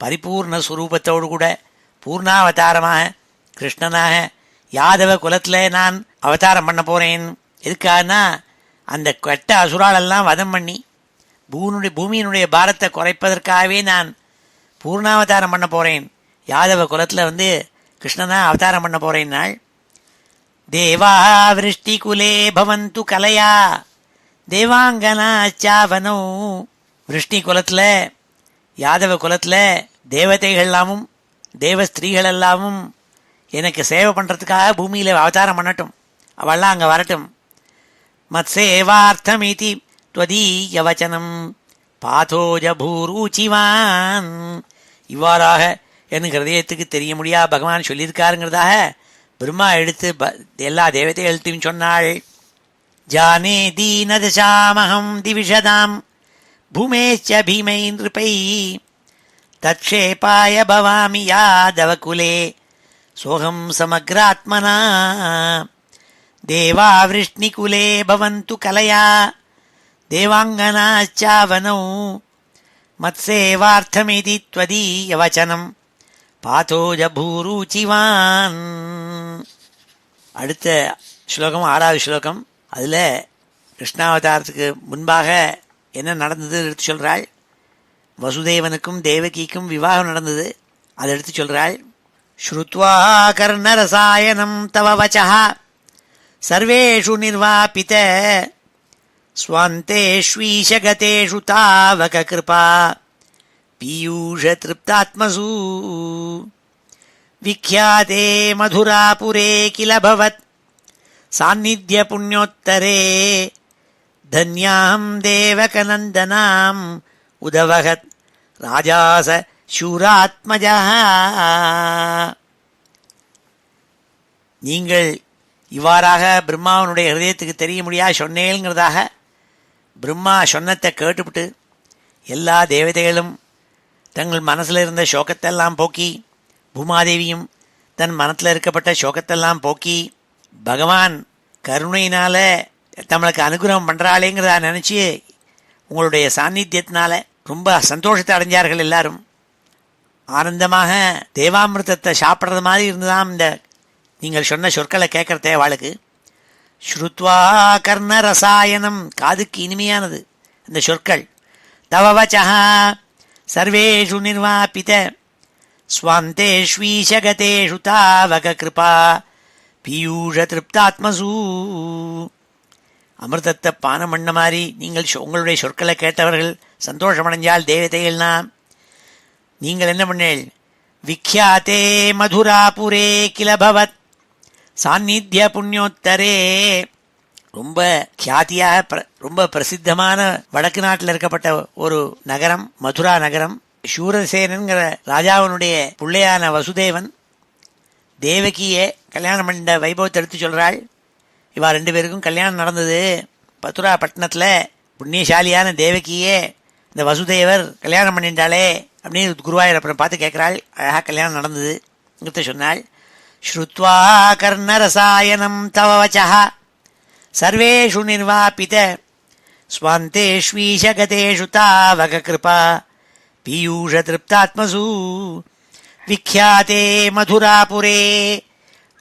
பரிபூர்ண ஸ்வரூபத்தோடு கூட பூர்ணாவதாரமாக கிருஷ்ணனாக யாதவ குலத்தில் நான் அவதாரம் பண்ண போகிறேன். எதுக்காகனா அந்த கெட்ட அசுராலெல்லாம் வதம் பண்ணி பூமியினுடைய பாரத்தை குறைப்பதற்காகவே நான் பூர்ணாவதாரம் பண்ண போகிறேன். யாதவ குலத்தில் கிருஷ்ணனா அவதாரம் பண்ண போகிறேன். நாள் தேவா விருஷ்டி குலே பவந்து கலையா தேவாங்கனாச்சாவனோ. விருஷ்டி குலத்தில் யாதவ குலத்தில் தேவதைகள் எல்லாமும் தேவ ஸ்திரீகள் எல்லாமும் எனக்கு சேவை பண்ணுறதுக்காக பூமியில் அவதாரம் பண்ணட்டும். அவள்லாம் அங்கே வரட்டும். மத்சேவார்த்தமிதி த்வதீயவசனம் பாதோஜபூரூச்சிவான். இவ்வாறாக என் ஹிருதயத்துக்கு தெரிய முடியா பகவான் சொல்லியிருக்காருங்கிறதாக பிரம்மா எடுத்து எல்லா தேவதைகள்த்தையும் சொன்னாள். ஜானே தீனதசாமகம் திவிஷதாம் பூமேச்ச பீமை நிருபை தத்க்ஷேபாய பவாமி யாதவகுலே சோகம் சமக்ராத்மனா தேவாவிருஷ்ணிகுலே பவந்து கலயா தேவாங்கனாச்சாவனௌ மத்சேவார்த்தமிதி த்வதீயவசனம் பாதோஜபூரூச்சிவான். அடுத்த ஸ்லோகம் 6வது ஸ்லோகம். அதில் கிருஷ்ணாவதாரத்துக்கு முன்பாக என்ன நடந்தது எடுத்து சொல்கிறாள். வசுதேவனுக்கும் தேவகிக்கும் விவாகம் நடந்தது, அதை எடுத்து சொல்கிறாள். ஸ்ருத்வா கர்ணரசாயனம் தவ வசः சர்வேஷு நிர்வாபித ஸ்வாந்தேஷ்வீஷகதேஷு தாவக கிருபா பீயூஷ திருப்தாத்மசூ விக்யாதே மதுராபுரே கில பவத் சாநித்ய புண்ணியோத்தரே தன்யாம் தேவகநந்தனாம் உதவகத் ராஜாச சூராத்மஜா. நீங்கள் இவ்வாறாக பிரம்மாவனுடைய ஹிருதயத்துக்கு தெரிய முடியாது சொன்னேங்கிறதாக பிரம்மா சொன்னத்தை கேட்டுவிட்டு எல்லா தேவதைகளும் தங்கள் மனசில் இருந்த சோகத்தெல்லாம் போக்கி, பூமாதேவியும் தன் மனத்தில் இருக்கப்பட்ட சோகத்தெல்லாம் போக்கி பகவான் கருணையினால் நம்மளுக்கு அனுகிரகம் பண்ணுறாளேங்கிறதா நினச்சி உங்களுடைய சாநித்தியத்தினால ரொம்ப சந்தோஷத்தை அடைஞ்சார்கள். எல்லாரும் ஆனந்தமாக தேவாமிர்தத்தை சாப்பிட்றது மாதிரி இருந்துதான் இந்த நீங்கள் சொன்ன சொற்களை கேட்குறதே அவளுக்கு. ஸ்ருத்வா கர்ண ரசாயனம், காதுக்கு இனிமையானது இந்த சொற்கள். தவ வச்சா சர்வேஷு நிர்வாபித ஸ்வாந்தேஷ்வீஷகதேஷு தாவக கிருபா பீயூஷ திருப்தாத்மசூ. அமிர்தத்தை பானம் பண்ண மாதிரி நீங்கள் உங்களுடைய சொற்களை கேட்டவர்கள் சந்தோஷமடைஞ்சால் தேவதைகள்னா நீங்கள் என்ன பண்ணேள்? விக்யாதே மதுராபுரே கிலபவத் சாநித்ய புண்ணியோத்தரே. ரொம்ப கியாத்தியாக ரொம்ப பிரசித்தமான வடக்கு நாட்டில் இருக்கப்பட்ட ஒரு நகரம் மதுரா நகரம். சூரசேனங்கிற ராஜாவனுடைய பிள்ளையான வசுதேவன் தேவகியை கல்யாணம் பண்ண வைபவத்தை எடுத்து சொல்கிறாள். இவா ரெண்டு பேருக்கும் கல்யாணம் நடந்தது மதுரா பட்டணத்தில். புண்ணியசாலியான தேவகியே இந்த வசுதேவர் கல்யாணம் பண்ணிட்டாளே அப்படின்னு குருவாயூரப்பனை பார்த்து கேட்குறாள். அழகாக கல்யாணம் நடந்தது சொன்னாள். ஸ்ருத்வா கர்ணரசாயனம் தவ வச்சா சர்வேஷு நிர்வாபித ஸ்வாந்தேஷ்வீஷகதேஷு தாவக கிருபா பீயூஷ திருப்தாத்மசூ விக்யாதே மதுராபுரே.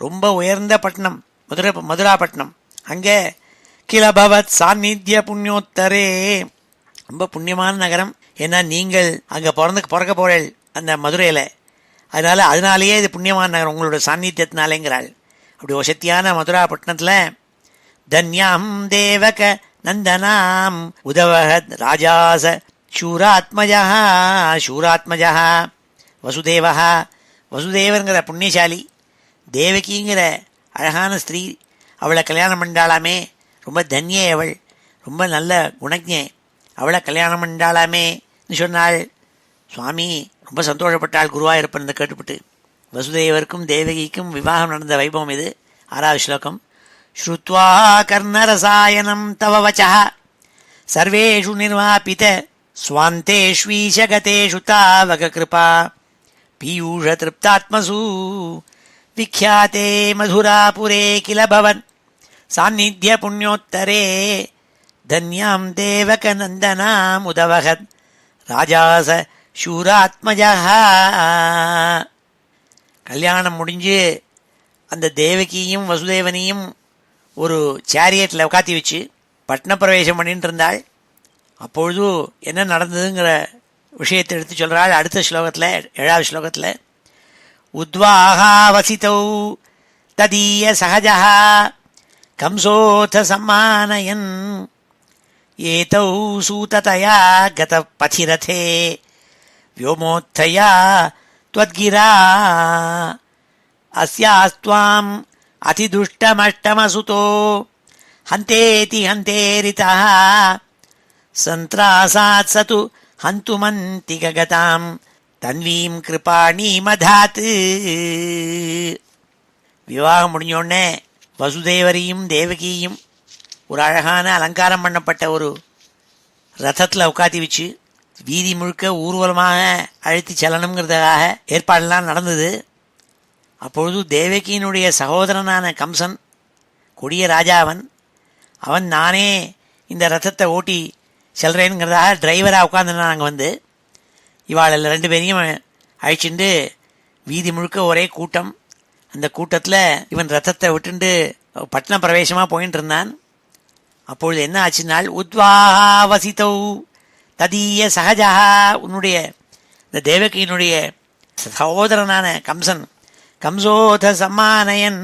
ரொம்ப உயர்ந்த பட்டணம் மதுராபட்டினம். அங்கே கிலபவத் சாநித்ய புண்ணியோத்தரே, ரொம்ப புண்ணியமான நகரம். ஏன்னா நீங்கள் அங்கே பிறக்க போகிறேள் அந்த மதுரையில், அதனாலேயே இது புண்ணியமான நகரம் உங்களோட சாநித்தியத்தினாலேங்கிறாள். அப்படி வசத்தியான மதுராபட்டினத்தில் தன்யாம் தேவக நந்தனாம் உதவகத் ராஜாச சூராத்மஜா. சூராத்மஜா வசுதேவா, வசுதேவருங்கிற புண்ணியசாலி, தேவகிங்கிற அழகான ஸ்திரீ, அவளை கல்யாணம் பண்ணாலாமே, ரொம்ப தன்யே அவள், ரொம்ப நல்ல குணஜே, அவளை கல்யாணம் பண்ணாலாமேன்னு சொன்னாள். சுவாமி ரொம்ப சந்தோஷப்பட்டாள் குருவாயூரப்பன் கேட்டுப்பட்டு. வசுதேவருக்கும் தேவகிக்கும் விவாகம் நடந்த வைபவம் இது. 6வது ஸ்லோகம். ஸ்ருத்வா கர்ணரசாயனம் தவ வச்சா சர்வேஷு நிர்வாபித ஸ்வாந்தேஷ்வீஷகதேஷு தாவக கிருபா பீயூஷ திருப்தாத்மசூ விக்யாதே மதுராபுரே கில பவன் சாநித்ய புண்ணியோத்தரே தன்யாம் தேவக நந்தனாம் உதவகத் ராஜாச சூராத்மஜா. கல்யாணம் முடிஞ்சு அந்த தேவகியும் வசுதேவனையும் ஒரு சேரியட்டில் உட்காத்தி வச்சு பட்ன பிரவேசம் பண்ணிட்டு இருந்தாள். அப்பொழுது என்ன நடந்ததுங்கிற விஷயத்தை எடுத்து சொல்கிறாள் அடுத்த ஸ்லோகத்தில், 7வது ஸ்லோகத்தில். உத்வாஹா வசிதௌ ததீய சகஜா கம்சோத சம்மானயன் ஏதௌ சூததயா கத பதிரதே व्योमोत्थया त्वद्गिरा अस्यास्त्वाम् अतिदुष्टमष्टमसुतो हन्तेति हन्तेरितः सन्त्रासात् स तु हन्तुमन्तिकगताम् தன்வீம் கிருபாணீமதாத். விவாகம் முடிஞ்சோடனே வசுதேவரையும் தேவகியும் ஒரு அழகான அலங்காரம் பண்ணப்பட்ட ஒரு ரதத்தில் உட்காத்தி வச்சு வீதி முழுக்க ஊர்வலமாக அழைத்து செல்லணுங்கிறதுக்காக ஏற்பாடெல்லாம் நடந்தது. அப்பொழுது தேவகியினுடைய சகோதரனான கம்சன், கொடிய ராஜாவன், அவன் நானே இந்த ரதத்தை ஓட்டி செல்றேனுங்கிறதாக டிரைவராக உட்காந்துனா நாங்கள் வந்து இவாள் 2 பேரையும் அழைச்சிட்டு வீதி முழுக்க ஒரே கூட்டம். அந்த கூட்டத்தில் இவன் ரத்தத்தை விட்டுண்டு பட்டண பிரவேசமாக போயின்னு இருந்தான். அப்பொழுது என்ன ஆச்சுனால், உத்வாஹா வசிதௌ ததீய சகஜா, உன்னுடைய இந்த தேவகியினுடைய சகோதரனான கம்சன், கம்சோத சம்மானயன்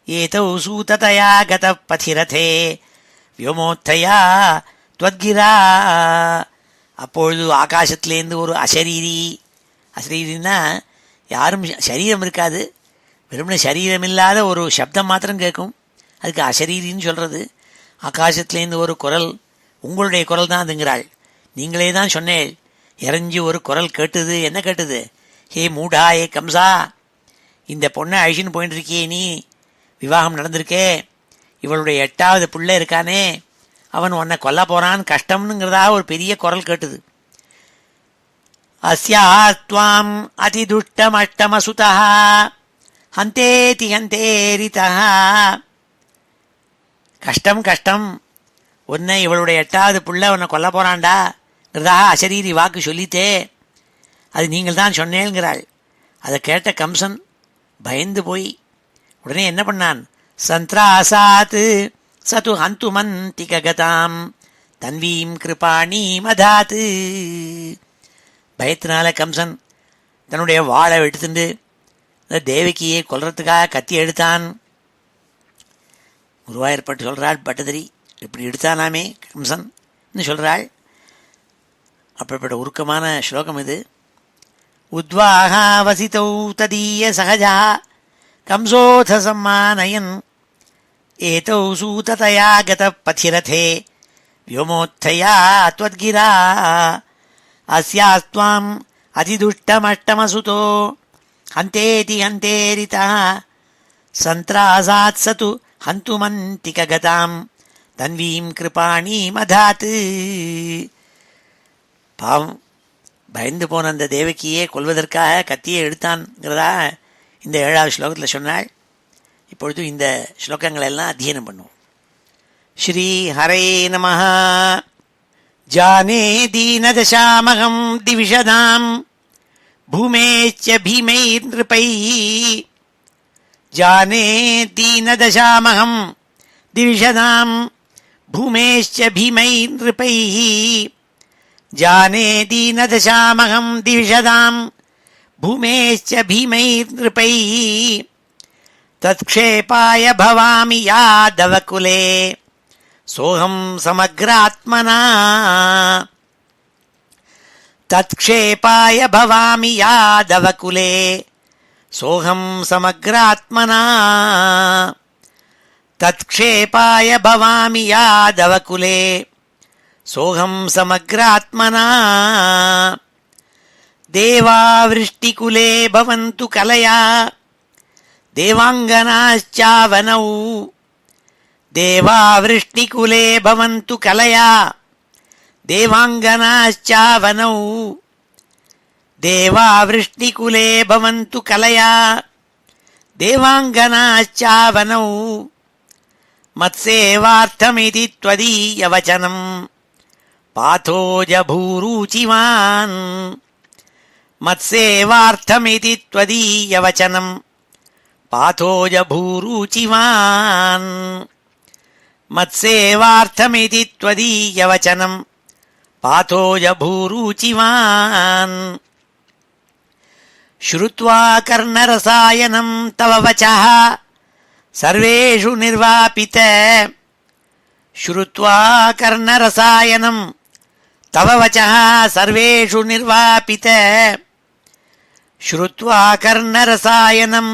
ஏதௌ சூததயா கத பதிரதே व्योमोत्थया त्वद्गिरा அப்பொழுது ஆகாசத்திலேருந்து ஒரு அசரீரின்னா யாரும் சரீரம் இருக்காது, வெறுமனே சரீரமில்லாத ஒரு சப்தம் மாத்திரம் கேட்கும், அதுக்கு அசரீரின்னு சொல்கிறது. ஆகாசத்துலேருந்து ஒரு குரல், உங்களுடைய குரல் தான் அதுங்கிறாள். நீங்களே தான் சொன்னேன், இறஞ்சி ஒரு குரல் கேட்டுது. என்ன கேட்டுது? ஹே மூடா, ஏ கம்சா, இந்த பொண்ணை அழிச்சின்னு போயிட்டு இருக்கியே, நீ விவாகம் நடந்திருக்கே, இவளுடைய 8வது பிள்ளை இருக்கானே, அவன் உன்னை கொல்ல போகிறான், கஷ்டம்னுங்கிறதா ஒரு பெரிய குரல் கேட்டுது. அஸ்யாத்வாம் அதிதுஷ்டமஷ்டமசுதா ஹந்தேதி ஹந்தேரிதா. கஷ்டம் கஷ்டம், உன்னை இவளுடைய 8வது புள்ள உன்னை கொல்ல போகிறான்டா கிறதாக அசரீரி வாக்கு சொல்லித்தே, அது நீங்கள் தான் சொன்னேங்கிறாள். அதை கேட்ட கம்சன் பயந்து போய் உடனே என்ன பண்ணான்? சந்திராசாத் சது ஹந்துமந்தி ககதாம் தன்வீம் கிருபாணி மதாத். பயத்தினால கம்சன் தன்னுடைய வாளை எடுத்துட்டு தேவகியை கொல்றதுக்காக கத்தி எடுத்தான். குருவாயூர்பட்டு சொல்கிறாள் பட்டதிரி, இப்படி எடுத்தானாமே கம்சன் சொல்கிறாள். அப்படிப்பட்ட உருக்கமான ஸ்லோகம் இது. உத்வாஹா வசிதௌ ததீய சகஜா கம்சோத சம்மானயன் ஏதௌ சூததயா கத பதிரதே व्योमोत्थया त्वद्गिरा अस्यास्त्वाम् अतिदुष्टमष्टमसुतो हन्तेति हन्तेरितः सन्त्रासात् स तु हन्तुमन्तिकगताम् தன்வீம் கிருபாணி மதாத்து. பாவம், பயந்து போன அந்த தேவகியே கொல்வதற்காக கத்தியை எடுத்தான்ங்கிறதா இந்த 7வது ஸ்லோகத்தில் சொன்னாள். இப்பொழுது இந்த ஸ்லோகங்கள் எல்லாம் அத்தியனம் பண்ணுவோம். ஸ்ரீ ஹரே நமஹ. ஜானே தீனதசாமகம் திவிஷதாம் பூமேச்ச பீமைர்நృపைः. ஜானே தீனதசாமகம் திவிஷதாம் பூமேச்ச பீமைர்நృపைः. ஜானே தீனதசாமகம் திவிஷதாம் பூமேச்ச பீமைர்நృపைः. தத்க்ஷேபாய பவாமி யாதவகுலே சோகம் சமக்ராத்மனா. தத்க்ஷேபாய பவாமி யாதவகுலே சோகம் சமக்ராத்மனா. தத்க்ஷேபாய பவாமி யாதவகுலே சோகம் சமக்ராத்மனா. தேவாவிருஷ்டிகுலே பவந்து கலயா தேவாங்கனாச்சாவனௌ. தேவாவிருஷ்டிகுலே பவந்து கலயா தேவாங்கனாச்சாவனௌ. தேவாவிருஷ்டிகுலே பவந்து கலயா தேவாங்கனாச்சாவனௌ. மத்சேவார்த்தமிதி த்வதீயவசனம் பாதோஜபூருச்சிவான். மத்சேவார்த்தமிதி த்வதீயவசனம் பாதோஜபூருச்சிவான். மத்சேவார்த்தமிதி த்வதீயவசனம் பாதோஜபூருச்சிவான். ஸ்ருத்வா கர்ணரசாயனம் தவ வசः சர்வேஷு நிர்வாபித. ஸ்ருத்வா கர்ணரசாயனம் தவ வசः சர்வேஷு நிர்வாபித. ஸ்ருத்வா கர்ணரசாயனம்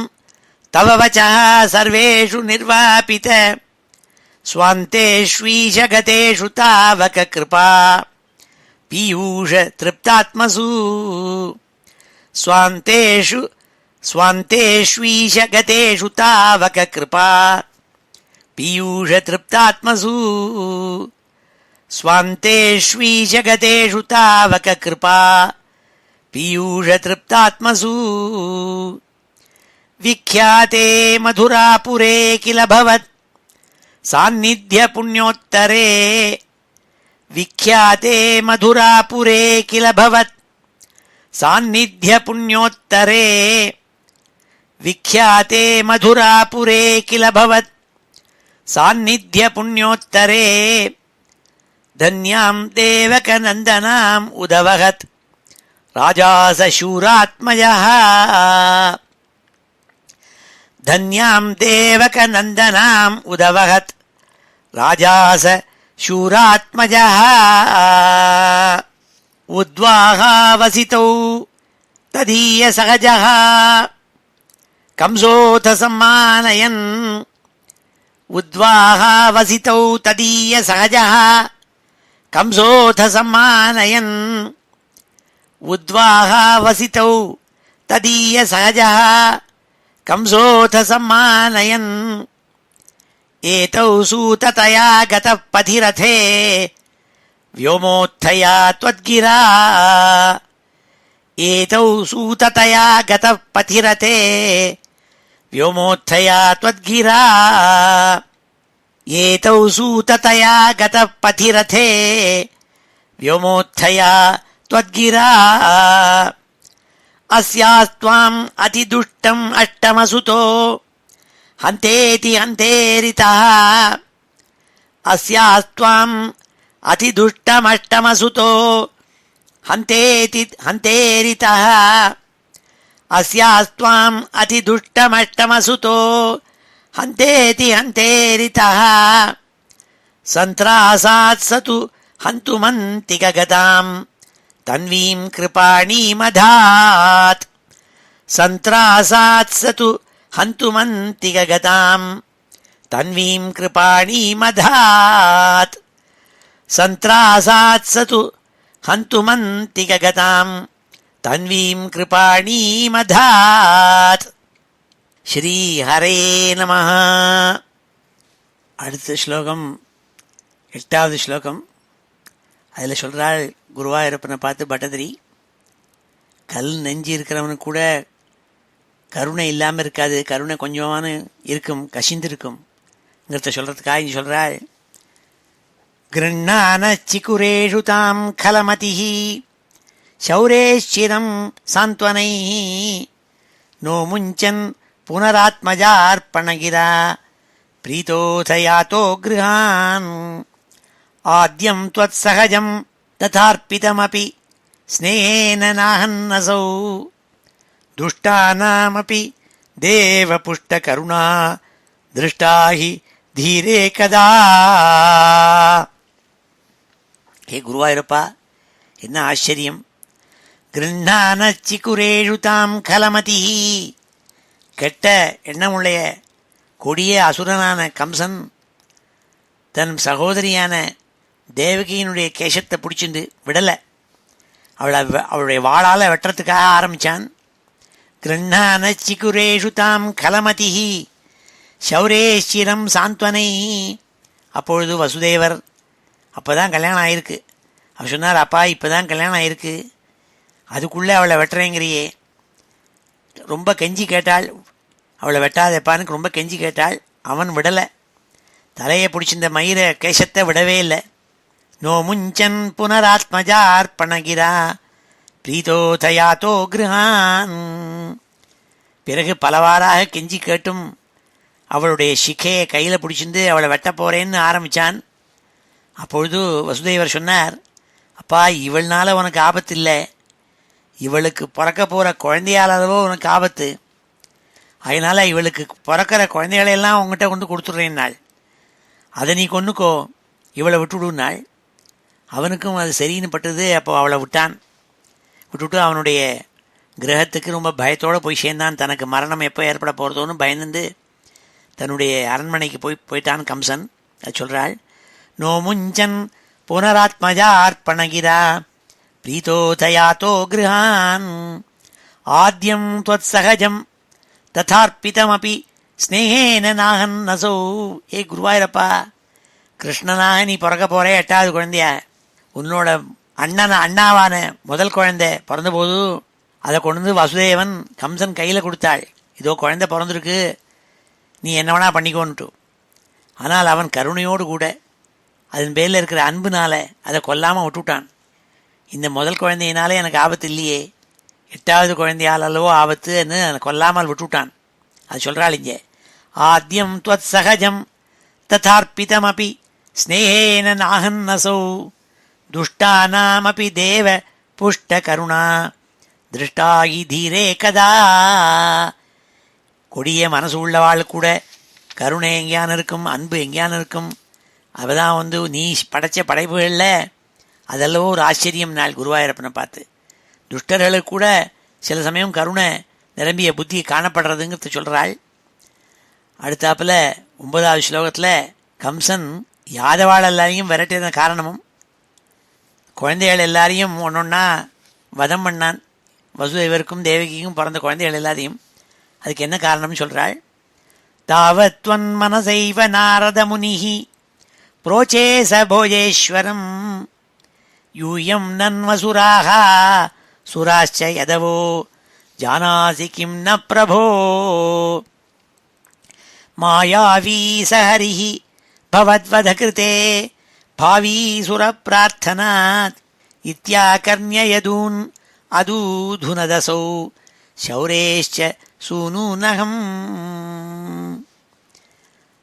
தவ வசः சர்வேஷு நிர்வாபித. ஸ்வாந்தேஷ்வீஷ கதேஷு தாவக கிருபா பீயூஷ திருப்தாத்மசு. ஸ்வாந்தேஷ்வீஷ கதேஷு தாவக கிருபா பீயூஷ திருப்தாத்மசு. ஸ்வாந்தேஷ்வீஷ கதேஷு தாவக கிருபா பீயூஷ திருப்தாத்மசு. விக்யாதே மதுராபுரே கில பவத் சாநித்ய புண்ணியோத்தரே. விக்யாதே மதுராபுரே கில பவத் சாநித்ய புண்ணியோத்தரே. விக்யாதே மதுராபுரே கில பவத் சாநித்ய புண்ணியோத்தரே. தன்யாம் தேவகநந்தனாம் உதவகத் ராஜாச சூராத்மஜः. தன்யாம் தேவகநந்தனாம் உதவகத் ராஜாச சூராத்மஜः. உத்வாகாவசிதௌ ததீய சகஜः கம்சோத சம்மானயன். உத்வாகாவசிதௌ ததீய சகஜः கம்சோத சம்மானயன். உத்வாகாவசிதௌ ததீய சகஜः கம்சோத சம்மானயன். ஏதௌ சூததயா கதः பதிரதே व्योमोत्थया त्वद्गिरा. एतौ सूततया गतः पथिरते व्योमोत्थया त्वद्गिरा. एतौ सूततया गतः पथिरथे व्योमोत्थया त्वद्गिरा. अस्यास्त्वाम् अतिदुष्टम् अष्टमसुतो हन्तेति हन्तेरितः. अस्यास्त्वाम् अतिदुष्टमष्टमसुतो हन्तेति हन्तेरितः. अस्यास्त्वाम् अतिदुष्टमष्टमसुतो हन्तेति हन्तेरितः. सन्त्रासात् स तु हन्तुमन्तिकगताम् तन्वीम् कृपाणीमधात्. सन्त्रासात् स तु हन्तुमन्तिकगताम् तन्वीम् कृपाणीमधात्. सन्त्रासात् स तु हन्तुमन्तिकगताम् तन्वीम् कृपाणीमधात्. ஸ்ரீஹரே நமः. அடுத்த ஸ்லோகம் 8வது ஸ்லோகம். அதில் சொல்கிறாள் குருவாயூரப்பனை பார்த்து பட்டதிரி, கல் நெஞ்சு இருக்கிறவனுக்கு கூட கருணை இல்லாமல் இருக்காது, கருணை கொஞ்சமான இருக்கும், கசிந்திருக்கும்ங்கிறத சொல்கிறதுக்காக இங்கே சொல்கிறாள். கிருண்ணான சிகுரேஷு தாம் கலமதிः சௌரேஷ்சிரம் சாந்த்வனைः நோ முஞ்சன் புனராத்மஜார்ப்பணகிரா பிரீதோதயாதோ கிருஹான். ஆத்யம் த்வத்சஹஜம் ததார்ப்பிதமபி ஸ்நேஹேன நாஹன்னசௌ துஷ்டானாமபி தேவபுஷ்டகருணா திருஷ்டாஹி தீரே கதா. ஹே குருவாயூரப்பா, என்ன ஆச்சரியம்! கிருண்ணான சிக்குரேஷு தாம் கலமதி. கெட்ட எண்ணமுடைய கொடிய அசுரனான கம்சன் தன் சகோதரியான தேவகியினுடைய கேசத்தை பிடிச்சிருந்து விடலை. அவளுடைய வாளால் வெட்டுறதுக்காக ஆரம்பித்தான். கிருண்ணான சிக்குரேஷு தாம் கலமதி சௌரேஷிரம் சாந்த்வனை. அப்பொழுது வசுதேவர், அப்போ தான் கல்யாணம் ஆயிருக்கு, அவர் சொன்னார், அப்பா இப்போ தான் கல்யாணம் ஆயிருக்கு, அதுக்குள்ளே அவளை வெட்டுறேங்கிறியே. ரொம்ப கெஞ்சி கேட்டாள், அவளை வெட்டாதப்பான்னு ரொம்ப கெஞ்சி கேட்டாள். அவன் விடலை, தலையை பிடிச்சிருந்த மயிர கேசத்தை விடவே இல்லை. நோ முஞ்சன் புனராத்மஜார்ப்பணகிரா பிரீதோதயாதோ கிருஹான். பிறகு பலவாறாக கெஞ்சி கேட்டும் அவளுடைய சிக்கையை கையில் பிடிச்சிருந்து அவளை வெட்ட போகிறேன்னு ஆரம்பித்தான். அப்பொழுது வசுதேவர் சொன்னார், அப்பா இவள்னால உனக்கு ஆபத்து இல்லை, இவளுக்கு பிறக்க போகிற குழந்தையாலவோ உனக்கு ஆபத்து, அதனால் இவளுக்கு பிறக்கிற குழந்தைகளெல்லாம் உங்ககிட்ட கொண்டு கொடுத்துட்றேன்னாள். அதை நீ கொன்னுக்கோ, இவளை விட்டுவிடுனாள். அவனுக்கும் அது சரின்னு பட்டது. அப்போ அவளை விட்டுவிட்டு அவனுடைய கிரகத்துக்கு ரொம்ப பயத்தோடு போய் சேர்ந்தான். தனக்கு மரணம் எப்போ ஏற்பட போகிறதோன்னு பயந்து தன்னுடைய அரண்மனைக்கு போயிட்டான் கம்சன். அது சொல்கிறாள். நோ முஞ்சன் புனராத்மஜார்ப்பணகிரா பிரீதோதயாதோ கிருஹான். ஆத்யம் த்வத்சஹஜம் ததார்ப்பிதமபி ஸ்நேஹேன நாஹன்னசௌ. ஏ குருவாயூரப்பா, கிருஷ்ணனாக நீ பிறக்க போகிற 8வது குழந்தையா, உன்னோட அண்ணாவான முதல் குழந்தை பிறந்தபோது அதை கொண்டு வந்து வசுதேவன் கம்சன் கையில் கொடுத்தாள். இதோ குழந்தை பிறந்திருக்கு, நீ என்ன வேணா பண்ணிக்கோன்ட்டு. ஆனால் அவன் கருணையோடு கூட அதன் பேரில் இருக்கிற அன்புனால அதை கொல்லாமல் விட்டுவிட்டான். இந்த முதல் குழந்தையினாலே எனக்கு ஆபத்து இல்லையே, 8வது குழந்தையால் அல்லவோ ஆபத்துன்னு கொல்லாமல் விட்டுவிட்டான். அது சொல்கிறாள் இங்கே. ஆத்யம் த்வத் சகஜம் ததார்ப்பிதமபி ஸ்நேஹேன நாஹன்னசௌ துஷ்டானாமபி தேவ புஷ்ட கருணா திருஷ்டாகி தீரே கதா. கொடிய மனசு உள்ளவாள் கூட கருணை எங்கேயான இருக்கும், அன்பு எங்கேயான இருக்கும். அவதான் நீ படைத்த படைப்புகளில் அதெல்லவோ ஒரு ஆச்சரியம் நாள் குருவாயூரப்பனை பார்த்து. துஷ்டர்களுக்கு கூட சில சமயம் கருணை நிரம்பிய புத்தி காணப்படுறதுங்கிறத சொல்கிறாள். அடுத்தாப்புல 9வது ஸ்லோகத்தில் கம்சன் யாதவாள் எல்லாரையும் விரட்டின காரணமும் குழந்தைகள் எல்லாரையும் ஒன்றொன்னா வதம் பண்ணான். வசுதேவருக்கும் தேவகிக்கும் பிறந்த குழந்தைகள் எல்லாத்தையும். அதுக்கு என்ன காரணம்னு சொல்கிறாள். தாவத்வன் மனசைவ நாரத முனிஹி புரோச்சே ச போஜேஸ்வரம் யூயம் நன்வசுராக சுராச்ச யதவோ ஜானாசி கிம் ந பிரபோ மாயாவி சஹரிஹி பவத்வத கிருதே பாவி சுர பிரார்த்தனாத் இத்யாகர்ண்ய யதூன் அதூதுனதசௌ சௌரேஷ்ச சூனூனகம்.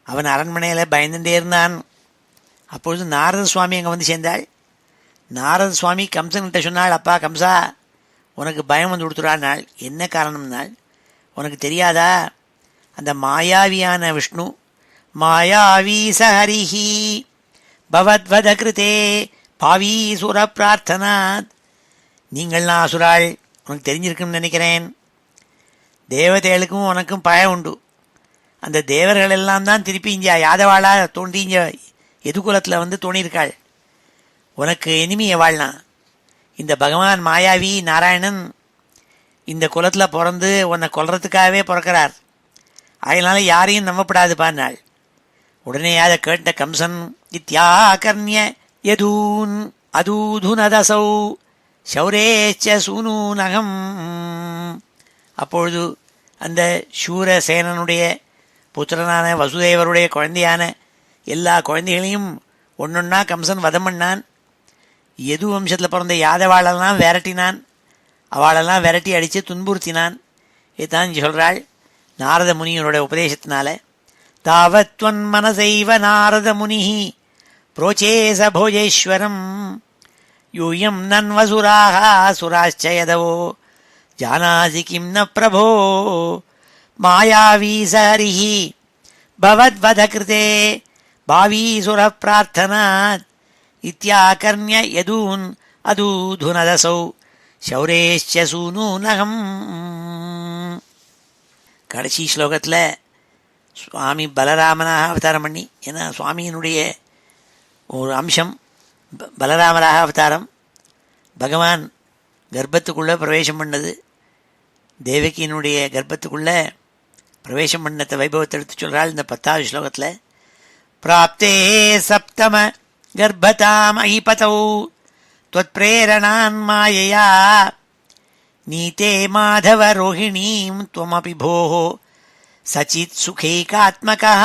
அவன் அரண்மனையில் பயந்துட்டே இருந்தான். அப்பொழுது நாரத சுவாமி அங்கே வந்து சேர்ந்தாள். நாரத சுவாமி கம்சன்கிட்ட சொன்னாள், அப்பா கம்சா, உனக்கு பயம் வந்து கொடுத்துறாள். என்ன காரணம்னாள், உனக்கு தெரியாதா, அந்த மாயாவியான விஷ்ணு மாயாவி சஹரிஹி பவத்வத கிருதே பாவி சுர பிரார்த்தனாத். நீங்கள்லாம் அசுராள், உனக்கு தெரிஞ்சிருக்குன்னு நினைக்கிறேன். தேவதைகளுக்கும் உனக்கும் பயம் உண்டு. அந்த தேவர்கள் எல்லாம் தான் திருப்பி இங்கே யாதவாளா தோண்டி இங்கே எதுகுலத்தில் வந்து தோணியிருக்காள். உனக்கு எனிமி எவாள்னா இந்த பகவான் மாயாவி நாராயணன் இந்த குலத்தில் பிறந்து உன்னை கொல்றதுக்காகவே பிறக்கிறார். அதனால யாரையும் நம்பப்படாது பாருனாள். உடனே அதை கேட்ட கம்சன் இத்யாகர்ண்ய யதூன் அதூதுனதசௌ சௌரேச்ச சூனூனகம். அப்பொழுது அந்த சூரசேனனுடைய புத்திரனான வசுதேவருடைய குழந்தையான எல்லா குழந்தைகளையும் ஒன்றொன்னா கம்சன் வதம் பண்ணான். எது வம்சத்தில் பிறந்த யாதவாளெல்லாம் விரட்டினான். அவளெல்லாம் விரட்டி அடித்து துன்புறுத்தினான். இதுதான் சொல்கிறாள் நாரத முனியனுடைய உபதேசத்தினால. தாவத்வன் மனசைவ நாரத முனிஹி புரோச்சேச போஜேஸ்வரம் யூயம் நன்வசுராக சுராச்ச யதவோ ஜானாசி கிம் ந பிரபோ மாயாவி சஹரிஹி பவத்வத கிருதே பாவி சுர பிரார்த்தனாத் இத்யாகர்ண்ய யதூன் அதூதுனதசௌ சௌரேஷ்ச சூனூனகம். கடைசி ஸ்லோகத்தில் சுவாமி பலராமனாக அவதாரம் பண்ணி, ஏன்னா சுவாமியினுடைய ஒரு அம்சம் பலராமராக அவதாரம், பகவான் கர்ப்பத்துக்குள்ளே பிரவேசம் பண்ணது, தேவகியினுடைய கர்ப்பத்துக்குள்ளே பிரவேசம் பண்ணத்த வைபவத்தை எடுத்து சொல்கிறாள் இந்த 10வது ஸ்லோகத்தில். பிராப்தே சப்தம கர்ப்பதாம் ஐபதௌ त्वत्प्रेरणान् मायया नीते माधव रोहिणीं त्वमपि भोः सचित् सुखैकात्मकः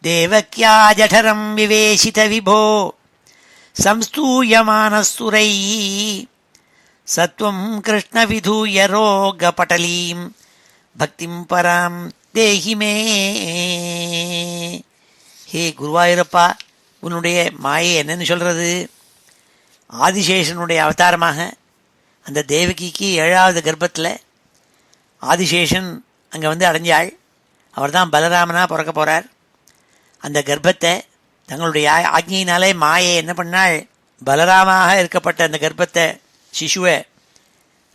देवक्या जठरं विवेशित विभो संस्तूयमानस्सुरैः सत्वं कृष्णविधूय रोगपटलीं भक्तिं परां देहि मे. हे குருவாயூரப்பா, உன்னுடைய மாயை என்னன்னு சொல்கிறது? ஆதிசேஷனுடைய அவதாரமாக அந்த தேவகிக்கு 7வது கர்ப்பத்தில் ஆதிசேஷன் அங்கே வந்து அடைஞ்சாள். அவர் தான் பலராமனாக பிறக்க போகிறார். அந்த கர்ப்பத்தை தங்களுடைய ஆக்ஞையினாலே மாயை என்ன பண்ணாள், பலராமாக இருக்கப்பட்ட அந்த கர்ப்பத்தை சிசுவை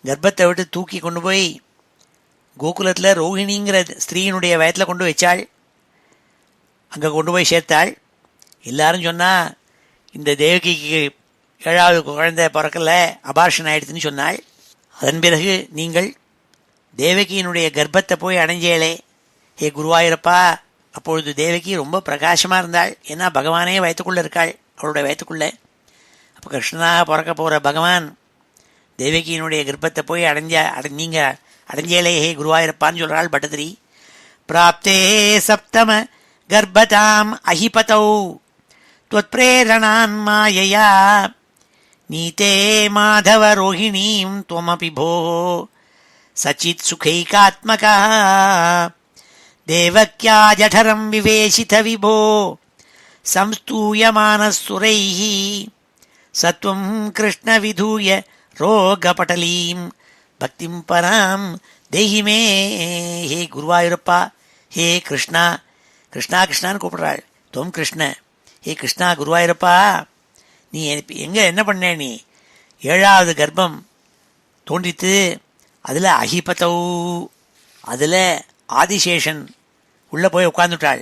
கர்ப்பத்தை விட்டு தூக்கி கொண்டு போய் கோகுலத்தில் ரோஹிணிங்கிற ஸ்திரீயினுடைய வயத்தில் கொண்டு வச்சாள். அங்கே கொண்டு போய் சேர்த்தாள். எல்லாரும் சொன்னால் இந்த தேவகிக்கு 7வது குழந்தை பிறக்கலை, அபார்ஷன் ஆயிடுதுன்னு சொன்னாள். அதன் பிறகு நீங்கள் தேவகியினுடைய கர்ப்பத்தை போய் அடைஞ்சேளே ஹே குருவாயூரப்பா. அப்பொழுது தேவகி ரொம்ப பிரகாசமாக இருந்தாள். ஏன்னா பகவானே வயத்துக்குள்ளே இருக்காள், அவளுடைய வயத்துக்குள்ளே. அப்போ கிருஷ்ணனாக பிறக்க போகிற பகவான் தேவகியினுடைய கர்ப்பத்தை போய் நீங்கள் அடைஞ்சேளே ஹே குருவாயூரப்பான்னு சொல்கிறாள் பட்டதிரி. பிராப்தே சப்தம கர்ப்பதாம் அஹிபதௌ त्वत्प्रेरणान् मायया नीते माधव रोहिणीं त्वमपि भोः सचित् सुखैकात्मकः देवक्या जठरं विवेशित विभो संस्तूयमानस्सुरैः सत्वं कृष्ण विधूय रोगपटलीं भक्तिं परां देहि मे. हे गुरुवायूरप्पा, हे कृष्णा, கிருஷ்ணா கிருஷ்ணான்னு கூப்பிடுறாள். தொம் கிருஷ்ண, ஹே கிருஷ்ணா குருவாயூரப்பா, நீ எங்கே என்ன பண்ண? நீ 7வது கர்ப்பம் தோன்றித்து. அதில் அஹிபதௌ, அதில் ஆதிசேஷன் உள்ளே போய் உட்கார்ந்துட்டாள்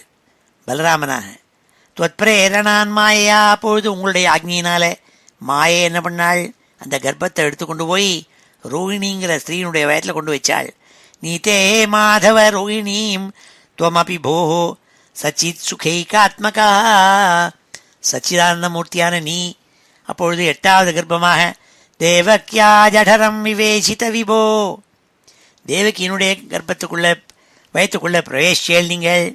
பலராமனாக. துவத்பிரேரணான் மாயா, அப்பொழுது உங்களுடைய ஆக்னியினால மாயை என்ன பண்ணாள்? அந்த கர்ப்பத்தை எடுத்து கொண்டு போய் ரோஹிணிங்கிற ஸ்திரீனுடைய வயத்தில் கொண்டு வச்சாள். நீ தே மாதவ ரோஹிணீம் துவமபி போஹோ சச்சித் சுகைகாத்மகா, சச்சிதானந்த மூர்த்தியான நீ அப்பொழுது 8வது கர்ப்பமாக தேவக்கியா ஜடரம் விவேசித விபோ, தேவகியினுடைய கர்ப்பத்துக்குள்ள வயத்துக்குள்ள பிரவேசியல் நீங்கள்.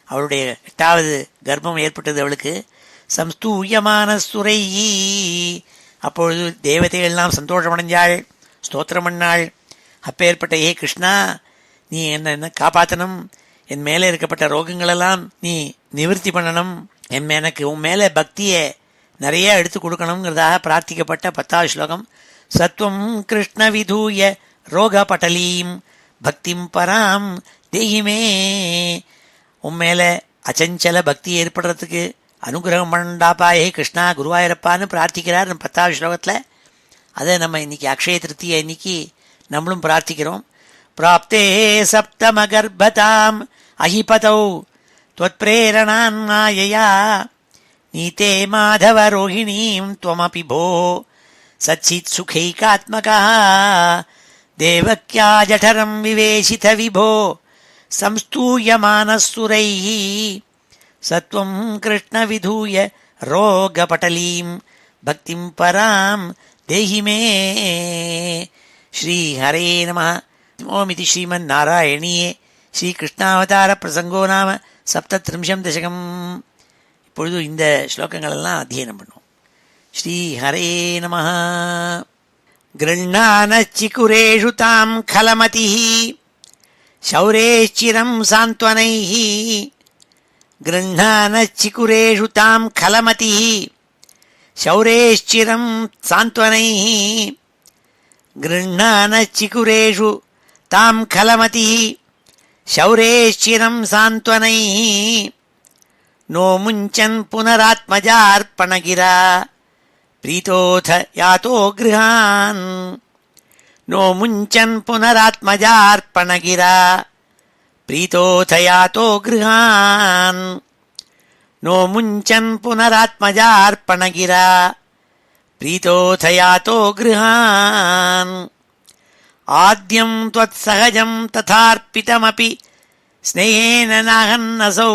அவளுடைய 8வது கர்ப்பம் ஏற்பட்டது அவளுக்கு. சம்ஸ்தூயமான சுரை, அப்பொழுது தேவதைகள்லாம் சந்தோஷமடைஞ்சாள், ஸ்தோத்திரம் பண்ணாள். அப்பேற்பட்ட ஏ கிருஷ்ணா, நீ என்ன காப்பாற்றணும், என் மேலே இருக்கப்பட்ட ரோகங்களெல்லாம் நீ நிவர்த்தி பண்ணணும், எனக்கு உன் மேலே பக்தியை நிறைய எடுத்து கொடுக்கணுங்கிறதாக பிரார்த்திக்கப்பட்ட 10வது ஸ்லோகம். சத்வம் கிருஷ்ண விதூய ரோக பட்டலீம் பக்திம் பராம் தேகிமே, உன் மேலே அச்சஞ்சல பக்தி ஏற்படுறதுக்கு அனுகிரகம் பண்ணாப்பாயே கிருஷ்ணா குருவாயூரப்பான்னு பிரார்த்திக்கிறார் 10வது ஸ்லோகத்தில். அதை நம்ம இன்னைக்கு அக்ஷய திருத்தியை இன்னைக்கு நம்மளும் பிரார்த்திக்கிறோம். பிராப்தே சப்தம கர்ப்பதாம் அஹிபதௌ त्वत्प्रेरणान् मायया नीते माधव रोहिणीं त्वमपि भो सच्चित्सुखैकात्मकः देवक्या जठरं विवेशित विभो संस्तूयमानस्सुरैः सत्वं कृष्णविधूय रोगपटलीं भक्तिं परां देहि मे. श्रीहरे नमः. ओमिति श्रीमन्नारायणीये ஸ்ரீகிருஷ்ணாவதார பிரசங்கோ நாம 37 தசகம். இப்பொழுது இந்த ஸ்லோகங்களெல்லாம் அத்தியனம் பண்ணுவோம். ஸ்ரீ ஹரே நம. கிருண்ணானச்சிகுரேஷு தாம் கலமதிः சௌரேச்சிரம் சாந்த்வனைः, கிருண்ணானச்சிகுரேஷு தாம் கலமதிः சௌரேச்சிரம் சாந்த்வனைः, கிருண்ணானச்சிகுரேஷு தாம் கலமதிः शौरेश्चिरं सान्त्वनैः नो मुञ्चन् पुनरात्मजार्पणगिरा प्रीतोऽथ यातो गृहान्, नो मुञ्चन् पुनरात्मजार्पणगिरा प्रीतोऽथ यातो गृहान्, नो मुञ्चन् पुनरात्मजार्पणगिरा प्रीतोऽथ यातो गृहान्. आद्यं त्वत्सहजं तथार्पितमपि स्नेहेन नाहन्नसौ,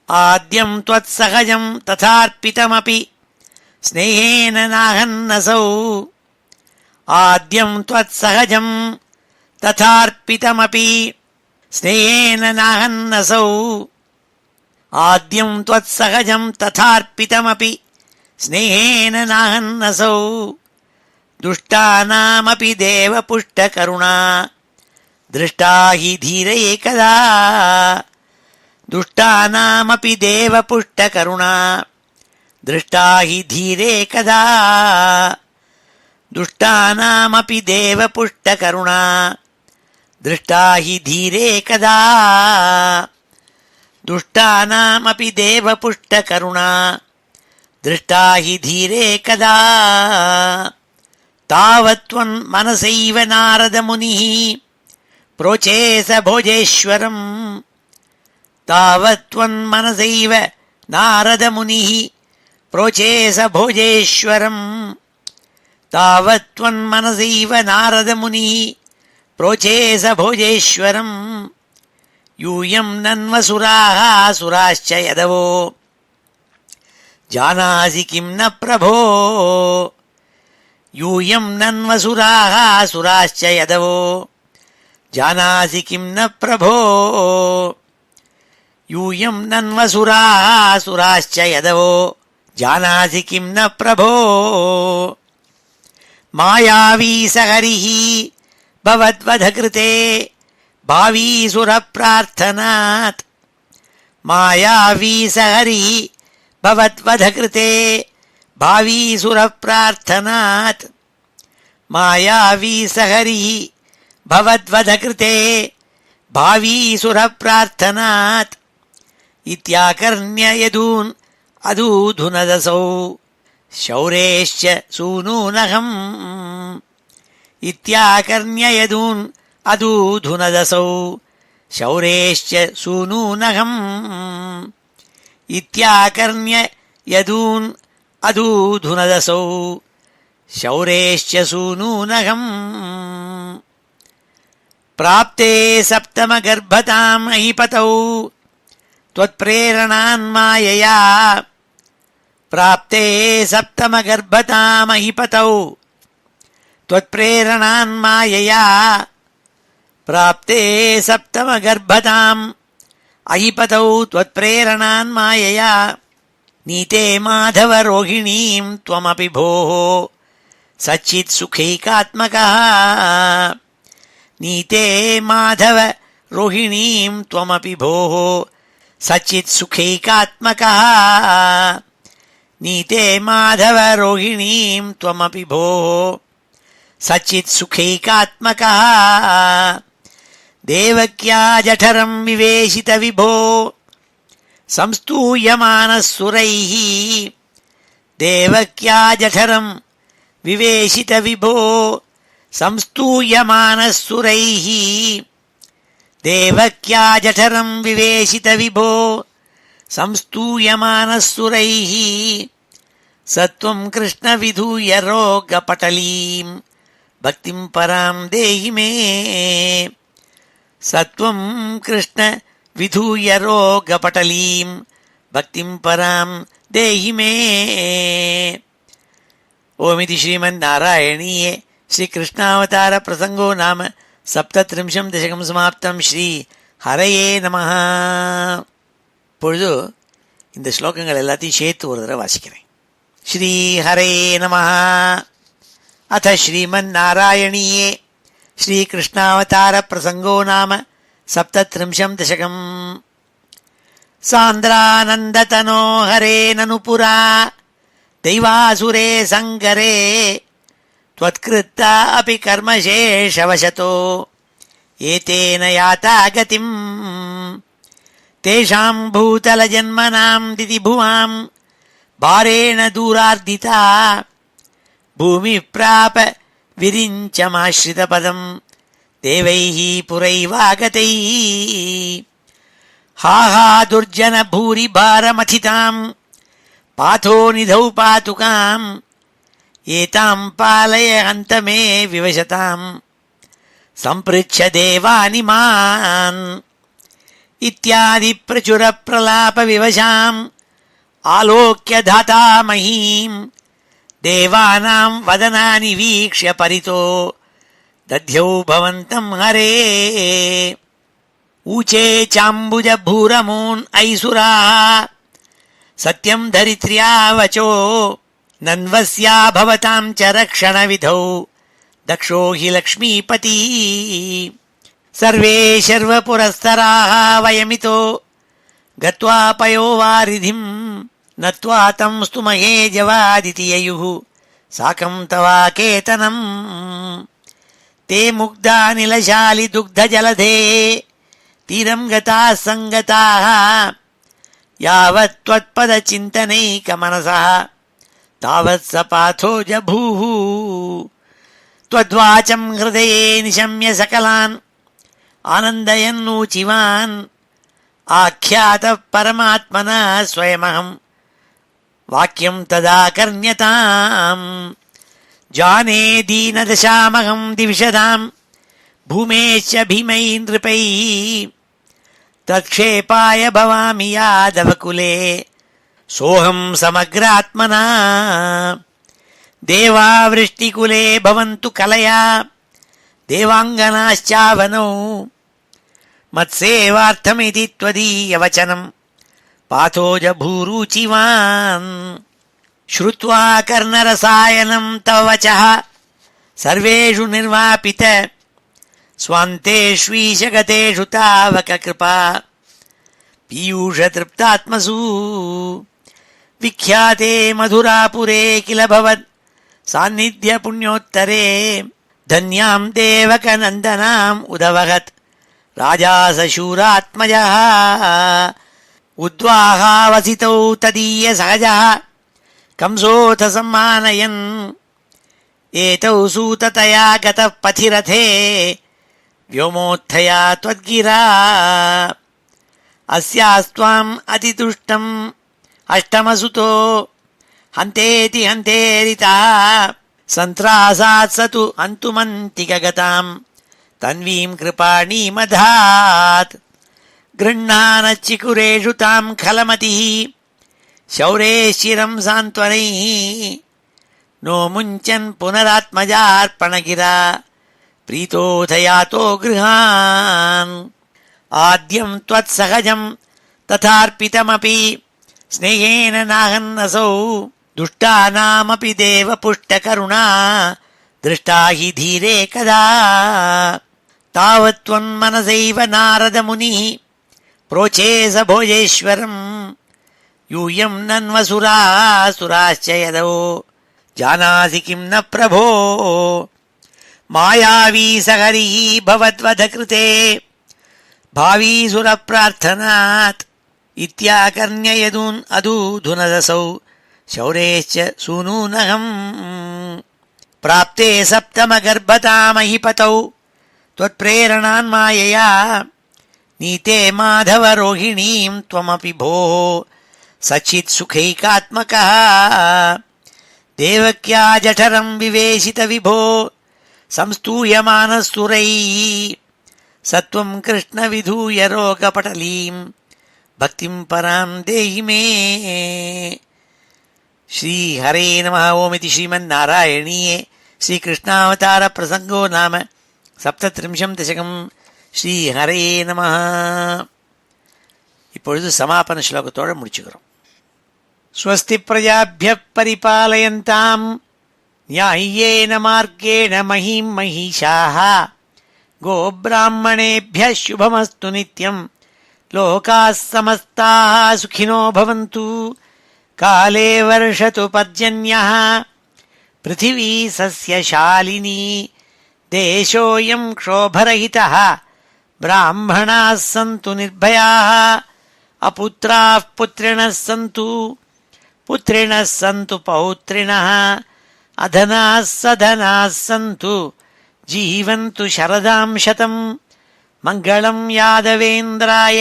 आद्यं त्वत्सहजं तथार्पितमपि स्नेहेन नाहन्नसौ, आद्यं त्वत्सहजं तथार्पितमपि स्नेहेन नाहन्नसौ, आद्यं त्वत्सहजं तथार्पितमपि स्नेहेन नाहन्नसौ. दुष्टानामपि देवपुष्टकरुणा दृष्टा हि धीर एकदा, दुष्टानामपि देवपुष्टकरुणा दृष्टा हि धीरेकदा, दुष्टानामपि देवपुष्टकरुणा दृष्टा हि धीरेकदा, दुष्टानामपि देवपुष्टकरुणा दृष्टा हि धीरेकदा. तावत्त्वं मनसैव नारदमुनिः प्रोचेस भोजेश्वरम्, तावत्त्वं मनसैव नारदमुनिः प्रोचेस भोजेश्वरम्, तावत्त्वं मनसैव नारदमुनिः प्रोचेस भोजेश्वरम्. यूयं नन्वसुराः सुराश्च यदवो जानासि किं न प्रभो, यूयं नन्वसुराः सुराश्च यदवो जानासि किं न प्रभो, यूयं नन्वसुराः सुराश्च यदवो जानासि किं न प्रभो. मायावी सहरिः भवद्वधकृते भावीसुरप्रार्थनात्, मायावी सहरिः भवद्वधकृते भावीसुरप्रार्थनात्, मायावी सहरिः भवद्वधकृते भावीसुरप्रार्थनात्. इत्याकर्ण्य यदून् अदूधुनदसौ शौरेश्च सूनूनहम् इत्याकर्ण्य यदून् अदूधुनदसौ शौरेश्च सूनूनहम् इत्याकर्ण्य यदून् अदूधुनदसौ शौरेश्च सूनूनहम् प्राप्ते सप्तमगर्भताम् अहिपतौ त्वत्प्रेरणान्मायया प्राप्ते सप्तमगर्भतामहिपतौ त्वत्प्रेरणान्मायया प्राप्ते सप्तमगर्भताम् अहिपतौ त्वत्प्रेरणान्मायया नीते माधवरोहिणीम् त्वमपि भोः सच्चित्सुखैकात्मकः नीते माधवरोहिणीम् त्वमपि भोः सच्चित्सुखैकात्मकः नीते माधवरोहिणीम् त्वमपि भोः सच्चित्सुखैकात्मकः देवक्या जठरम् विवेशित विभो संस्तूयमानः सुरैः देवक्या जठरम् विवेशित विभो संस्तूयमानः सुरैः देवक्या जठरम् विवेशित विभो संस्तूयमानः सुरैः सत्वम् कृष्ण विधूय रोगपटलीम् भक्तिम् पराम् देहि मे सत्वम् कृष्ण विधूय रोगपटलीम् भक्तिम् पराम् देहि मे ओमिति श्रीमन्नारायणीये श्रीकृष्णावतार प्रसंगो नाम 37 दशकम् समाप्तम् श्री हरये நமஹ. இப்பொழுது இந்த ஸ்லோகங்கள் எல்லாத்தையும் சேர்த்து ஒரு தடவை வாசிக்கிறேன். ஸ்ரீ ஹரே நமஹ. அத ஸ்ரீமன்னாராயணீயே ஸ்ரீகிருஷ்ணாவதார பிரசங்கோ நாம 37 दशकम्. சாந்திரானந்ததனோ ஹரே நனு புரா दैवासुरे सङ्गरे त्वत्कृत्ता अपि कर्मशेषवशतो एतेन याता गतिम् तेषाम् भूतलजन्मनाम् दितिभुवाम् भारेण दूरार्दिता भूमिः प्राप विरिञ्चमाश्रितपदम् देवैः पुरैवागतैः हा हा दुर्जन भूरि भारमथिताम् पाथो निधौ पातुकाम् एताम् पालय हन्त मे विवशताम् सम्पृच्छ देवानि मान् इत्यादि प्रचुर प्रलाप विवशाम् आलोक्य धाता महीम् देवानाम् वदनानि वीक्ष्य परितो दध्यौ भवन्तम् हरे ऊचे चाम्बुज भूरमून् ऐसुराः सत्यम् धरित्र्या वचो नन्वस्या भवताम् च रक्षणविधौ दक्षो हि लक्ष्मीपती सर्वे शर्वपुरस्तराः वयमितो गत्वा पयोवारिधिम् नत्वा तम् स्तुमहे जवादिति ययुः साकम् तवाकेतनम् ते मुग्धा निलशालि दुग्धजलधे तीरम् गताः सङ्गताः यावत् त्वत्पदचिन्तनैकमनसः तावत् स पाथो जभूः त्वद्वाचम् हृदये निशम्य सकलान् आनन्दयन्नूचिवान् आख्यातः परमात्मना स्वयमहम् वाक्यम् तदा कर्ण्यताम् जाने दीनदशामहम् दिविषदाम् भूमेश्च भीमै नृपैः तत्क्षेपाय भवामि यादवकुले सोऽहम् समग्रात्मना देवावृष्टिकुले भवन्तु कलया देवाङ्गनाश्चावनौ मत्सेवार्थमिति त्वदीयवचनम् पाथो जभूरुचिवान् श्रुत्वा कर्णरसायनम् तव वचः सर्वेषु निर्वापित स्वान्तेष्वीशगतेषु तावक कृपा पीयूषतृप्तात्मसु विख्याते मधुरापुरे किल भवत् सान्निध्य पुण्योत्तरे धन्याम् देवकनन्दनाम् उदवहत् राजासशूरात्मजः उद्वाहावसितौ तदीय सहजः कंसोऽथ सम्मानयन् एतौ सूततया गतः पथिरथे व्योमोत्थया त्वद्गिरा अस्यास्त्वाम् अतिदुष्टम् अष्टमसुतो हन्तेति हन्तेरितः सन्त्रासात् स तु हन्तुमन्तिकगताम् तन्वीम् कृपाणीमधात् गृह्णानच्चिकुरेषु ताम् खलमतिः शौरेश्चिरम् सान्त्वनैः नो मुञ्चन् पुनरात्मजार्पणगिरा प्रीतोऽथ यातो गृहान् आद्यम् त्वत्सहजम् तथार्पितमपि स्नेहेन नाहन्नसौ दुष्टानामपि देवपुष्टकरुणा दृष्टा हि धीरे कदा तावत्त्वन्मनसैव नारदमुनिः प्रोचे स भोजेश्वरम् यूयम् नन्वसुरासुराश्च यदो जानासि किम् न प्रभो मायावी स हरिः भवद्वधकृते भावीसुरप्रार्थनात् इत्याकर्ण्ययदून् अदूधुनदसौ शौरेश्च सूनूनहम् प्राप्ते सप्तमगर्भतामहिपतौ त्वत्प्रेरणान्मायया नीते माधवरोहिणीम् त्वमपि भोः सच्चित् सुखैकात्मकः देवक्या जठरम् विवेशित विभो संस्तूयमानस्तुरैः सत्वम् कृष्ण विधूय रोगपटलीम् भक्तिम् पराम् देहि मे श्रीहरे नमः। ओमिति श्रीमन्नारायणीये श्रीकृष्णावतार प्रसङ्गो नाम 37 दशकम्। ஸ்ரீஹரே நம. இப்பொழுது சமாபன ஸ்லோகத்தோடு முடிச்சுக்கிறோம். ஸ்வஸ்தி பிரஜாபிய பரிபாலயந்தாம் நியாயேன மார்கேண மஹீம் மஹீஷாः கோப்ராஹ்மணேभ्य शुभमस्तु नित्यम् लोकाः समस्ताः सुखिनो भवन्तु काले वर्षतु पर्जन्यः पृथिवी सस्यशालिनी देशोऽयम् क्षोभरहितः ब्राह्मणाः सन्तु निर्भयाः अपुत्राः पुत्रिणः सन्तु पुत्रिणः सन्तु पौत्रिणः अधनाः सधनाः सन्तु जीवन्तु शरदां शतम् मङ्गलम् यादवेन्द्राय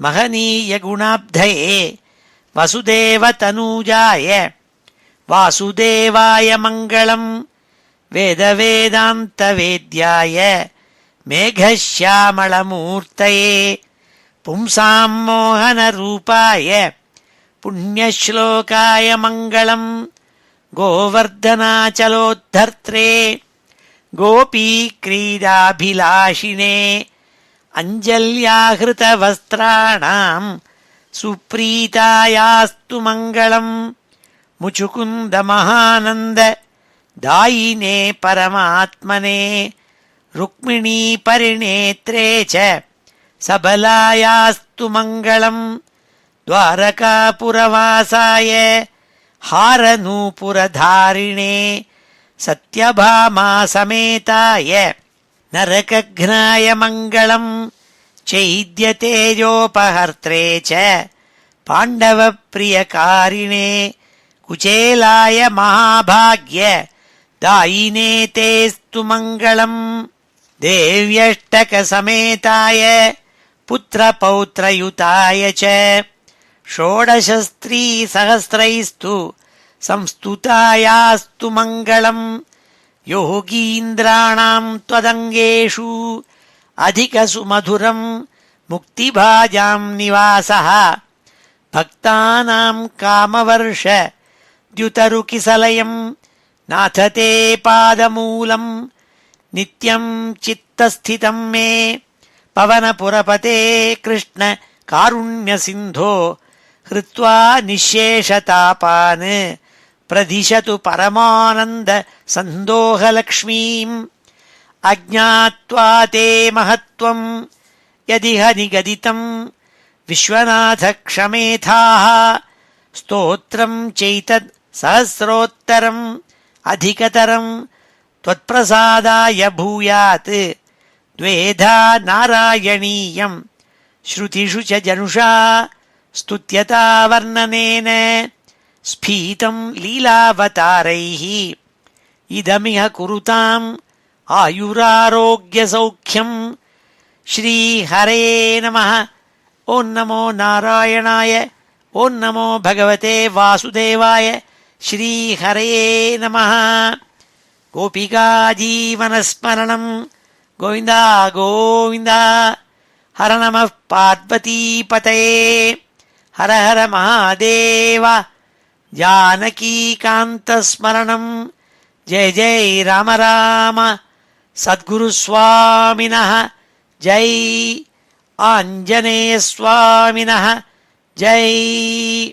महनीय गुणाब्धये वसुदेवतनूजाय वासुदेवाय मङ्गलम् वेदवेदान्तवेद्याय मेघश्यामलमूर्तये पुंसां मोहनरूपाय पुण्यश्लोकाय मङ्गलम् गोवर्धनाचलोद्धर्त्रे गोपीक्रीडाभिलाषिणे अञ्जल्याहृतवस्त्राणाम् सुप्रीतायास्तु मङ्गलम् मुचुकुन्दमहानन्द दायिने परमात्मने रुक्मिणी परिणेत्रे च सबलायास्तु मङ्गलम् द्वारकापुरवासाय हारनूपुरधारिणे सत्यभामा समेताय नरकघ्नाय मङ्गलम् चैद्यतेजोपहर्त्रे च पाण्डवप्रियकारिणे कुचेलाय महाभाग्य दायिने तेस्तु मङ्गलम् देव्यष्टकसमेताय पुत्रपौत्रयुताय च षोडशस्त्रीसहस्रैस्तु संस्तुतायास्तु मङ्गलम् योगीन्द्राणाम् त्वदङ्गेषु अधिकसुमधुरम् मुक्तिभाजाम् निवासः भक्तानाम् कामवर्ष द्युतरुकिसलयम् नाथ ते पादमूलम् नित्यम् चित्तस्थितम् मे पवनपुरपते कृष्ण कारुण्यसिन्धो हृत्वा निःशेषतापान् प्रदिशतु परमानन्द सन्दोहलक्ष्मीम् अज्ञात्वा ते महत्त्वम् यदिह निगदितम् विश्वनाथ क्षमेथाः स्तोत्रम् चैतत् सहस्रोत्तरम् अधिकतरम् त्वत्प्रसादाय भूयात् द्वेधा नारायणीयम् श्रुतिषु च जनुषा स्तुत्यता वर्णनेन स्फीतं लीलावतारैः इदमिह कुरुतां आयुरारोग्यसौख्यं श्रीहरे नमः। ॐ नमो नारायणाय, ॐ नमो भगवते वासुदेवाय, श्रीहरे नमः। गोपिका जीवनस्मरणं गोविन्द गोविन्द। हर नमः पार्वतीपतये, हर हर महादेव। जानकीकान्तस्मरणं जय जय राम राम। सद्गुरुस्वामिनः जय, आञ्जनेयस्वामिनः जय।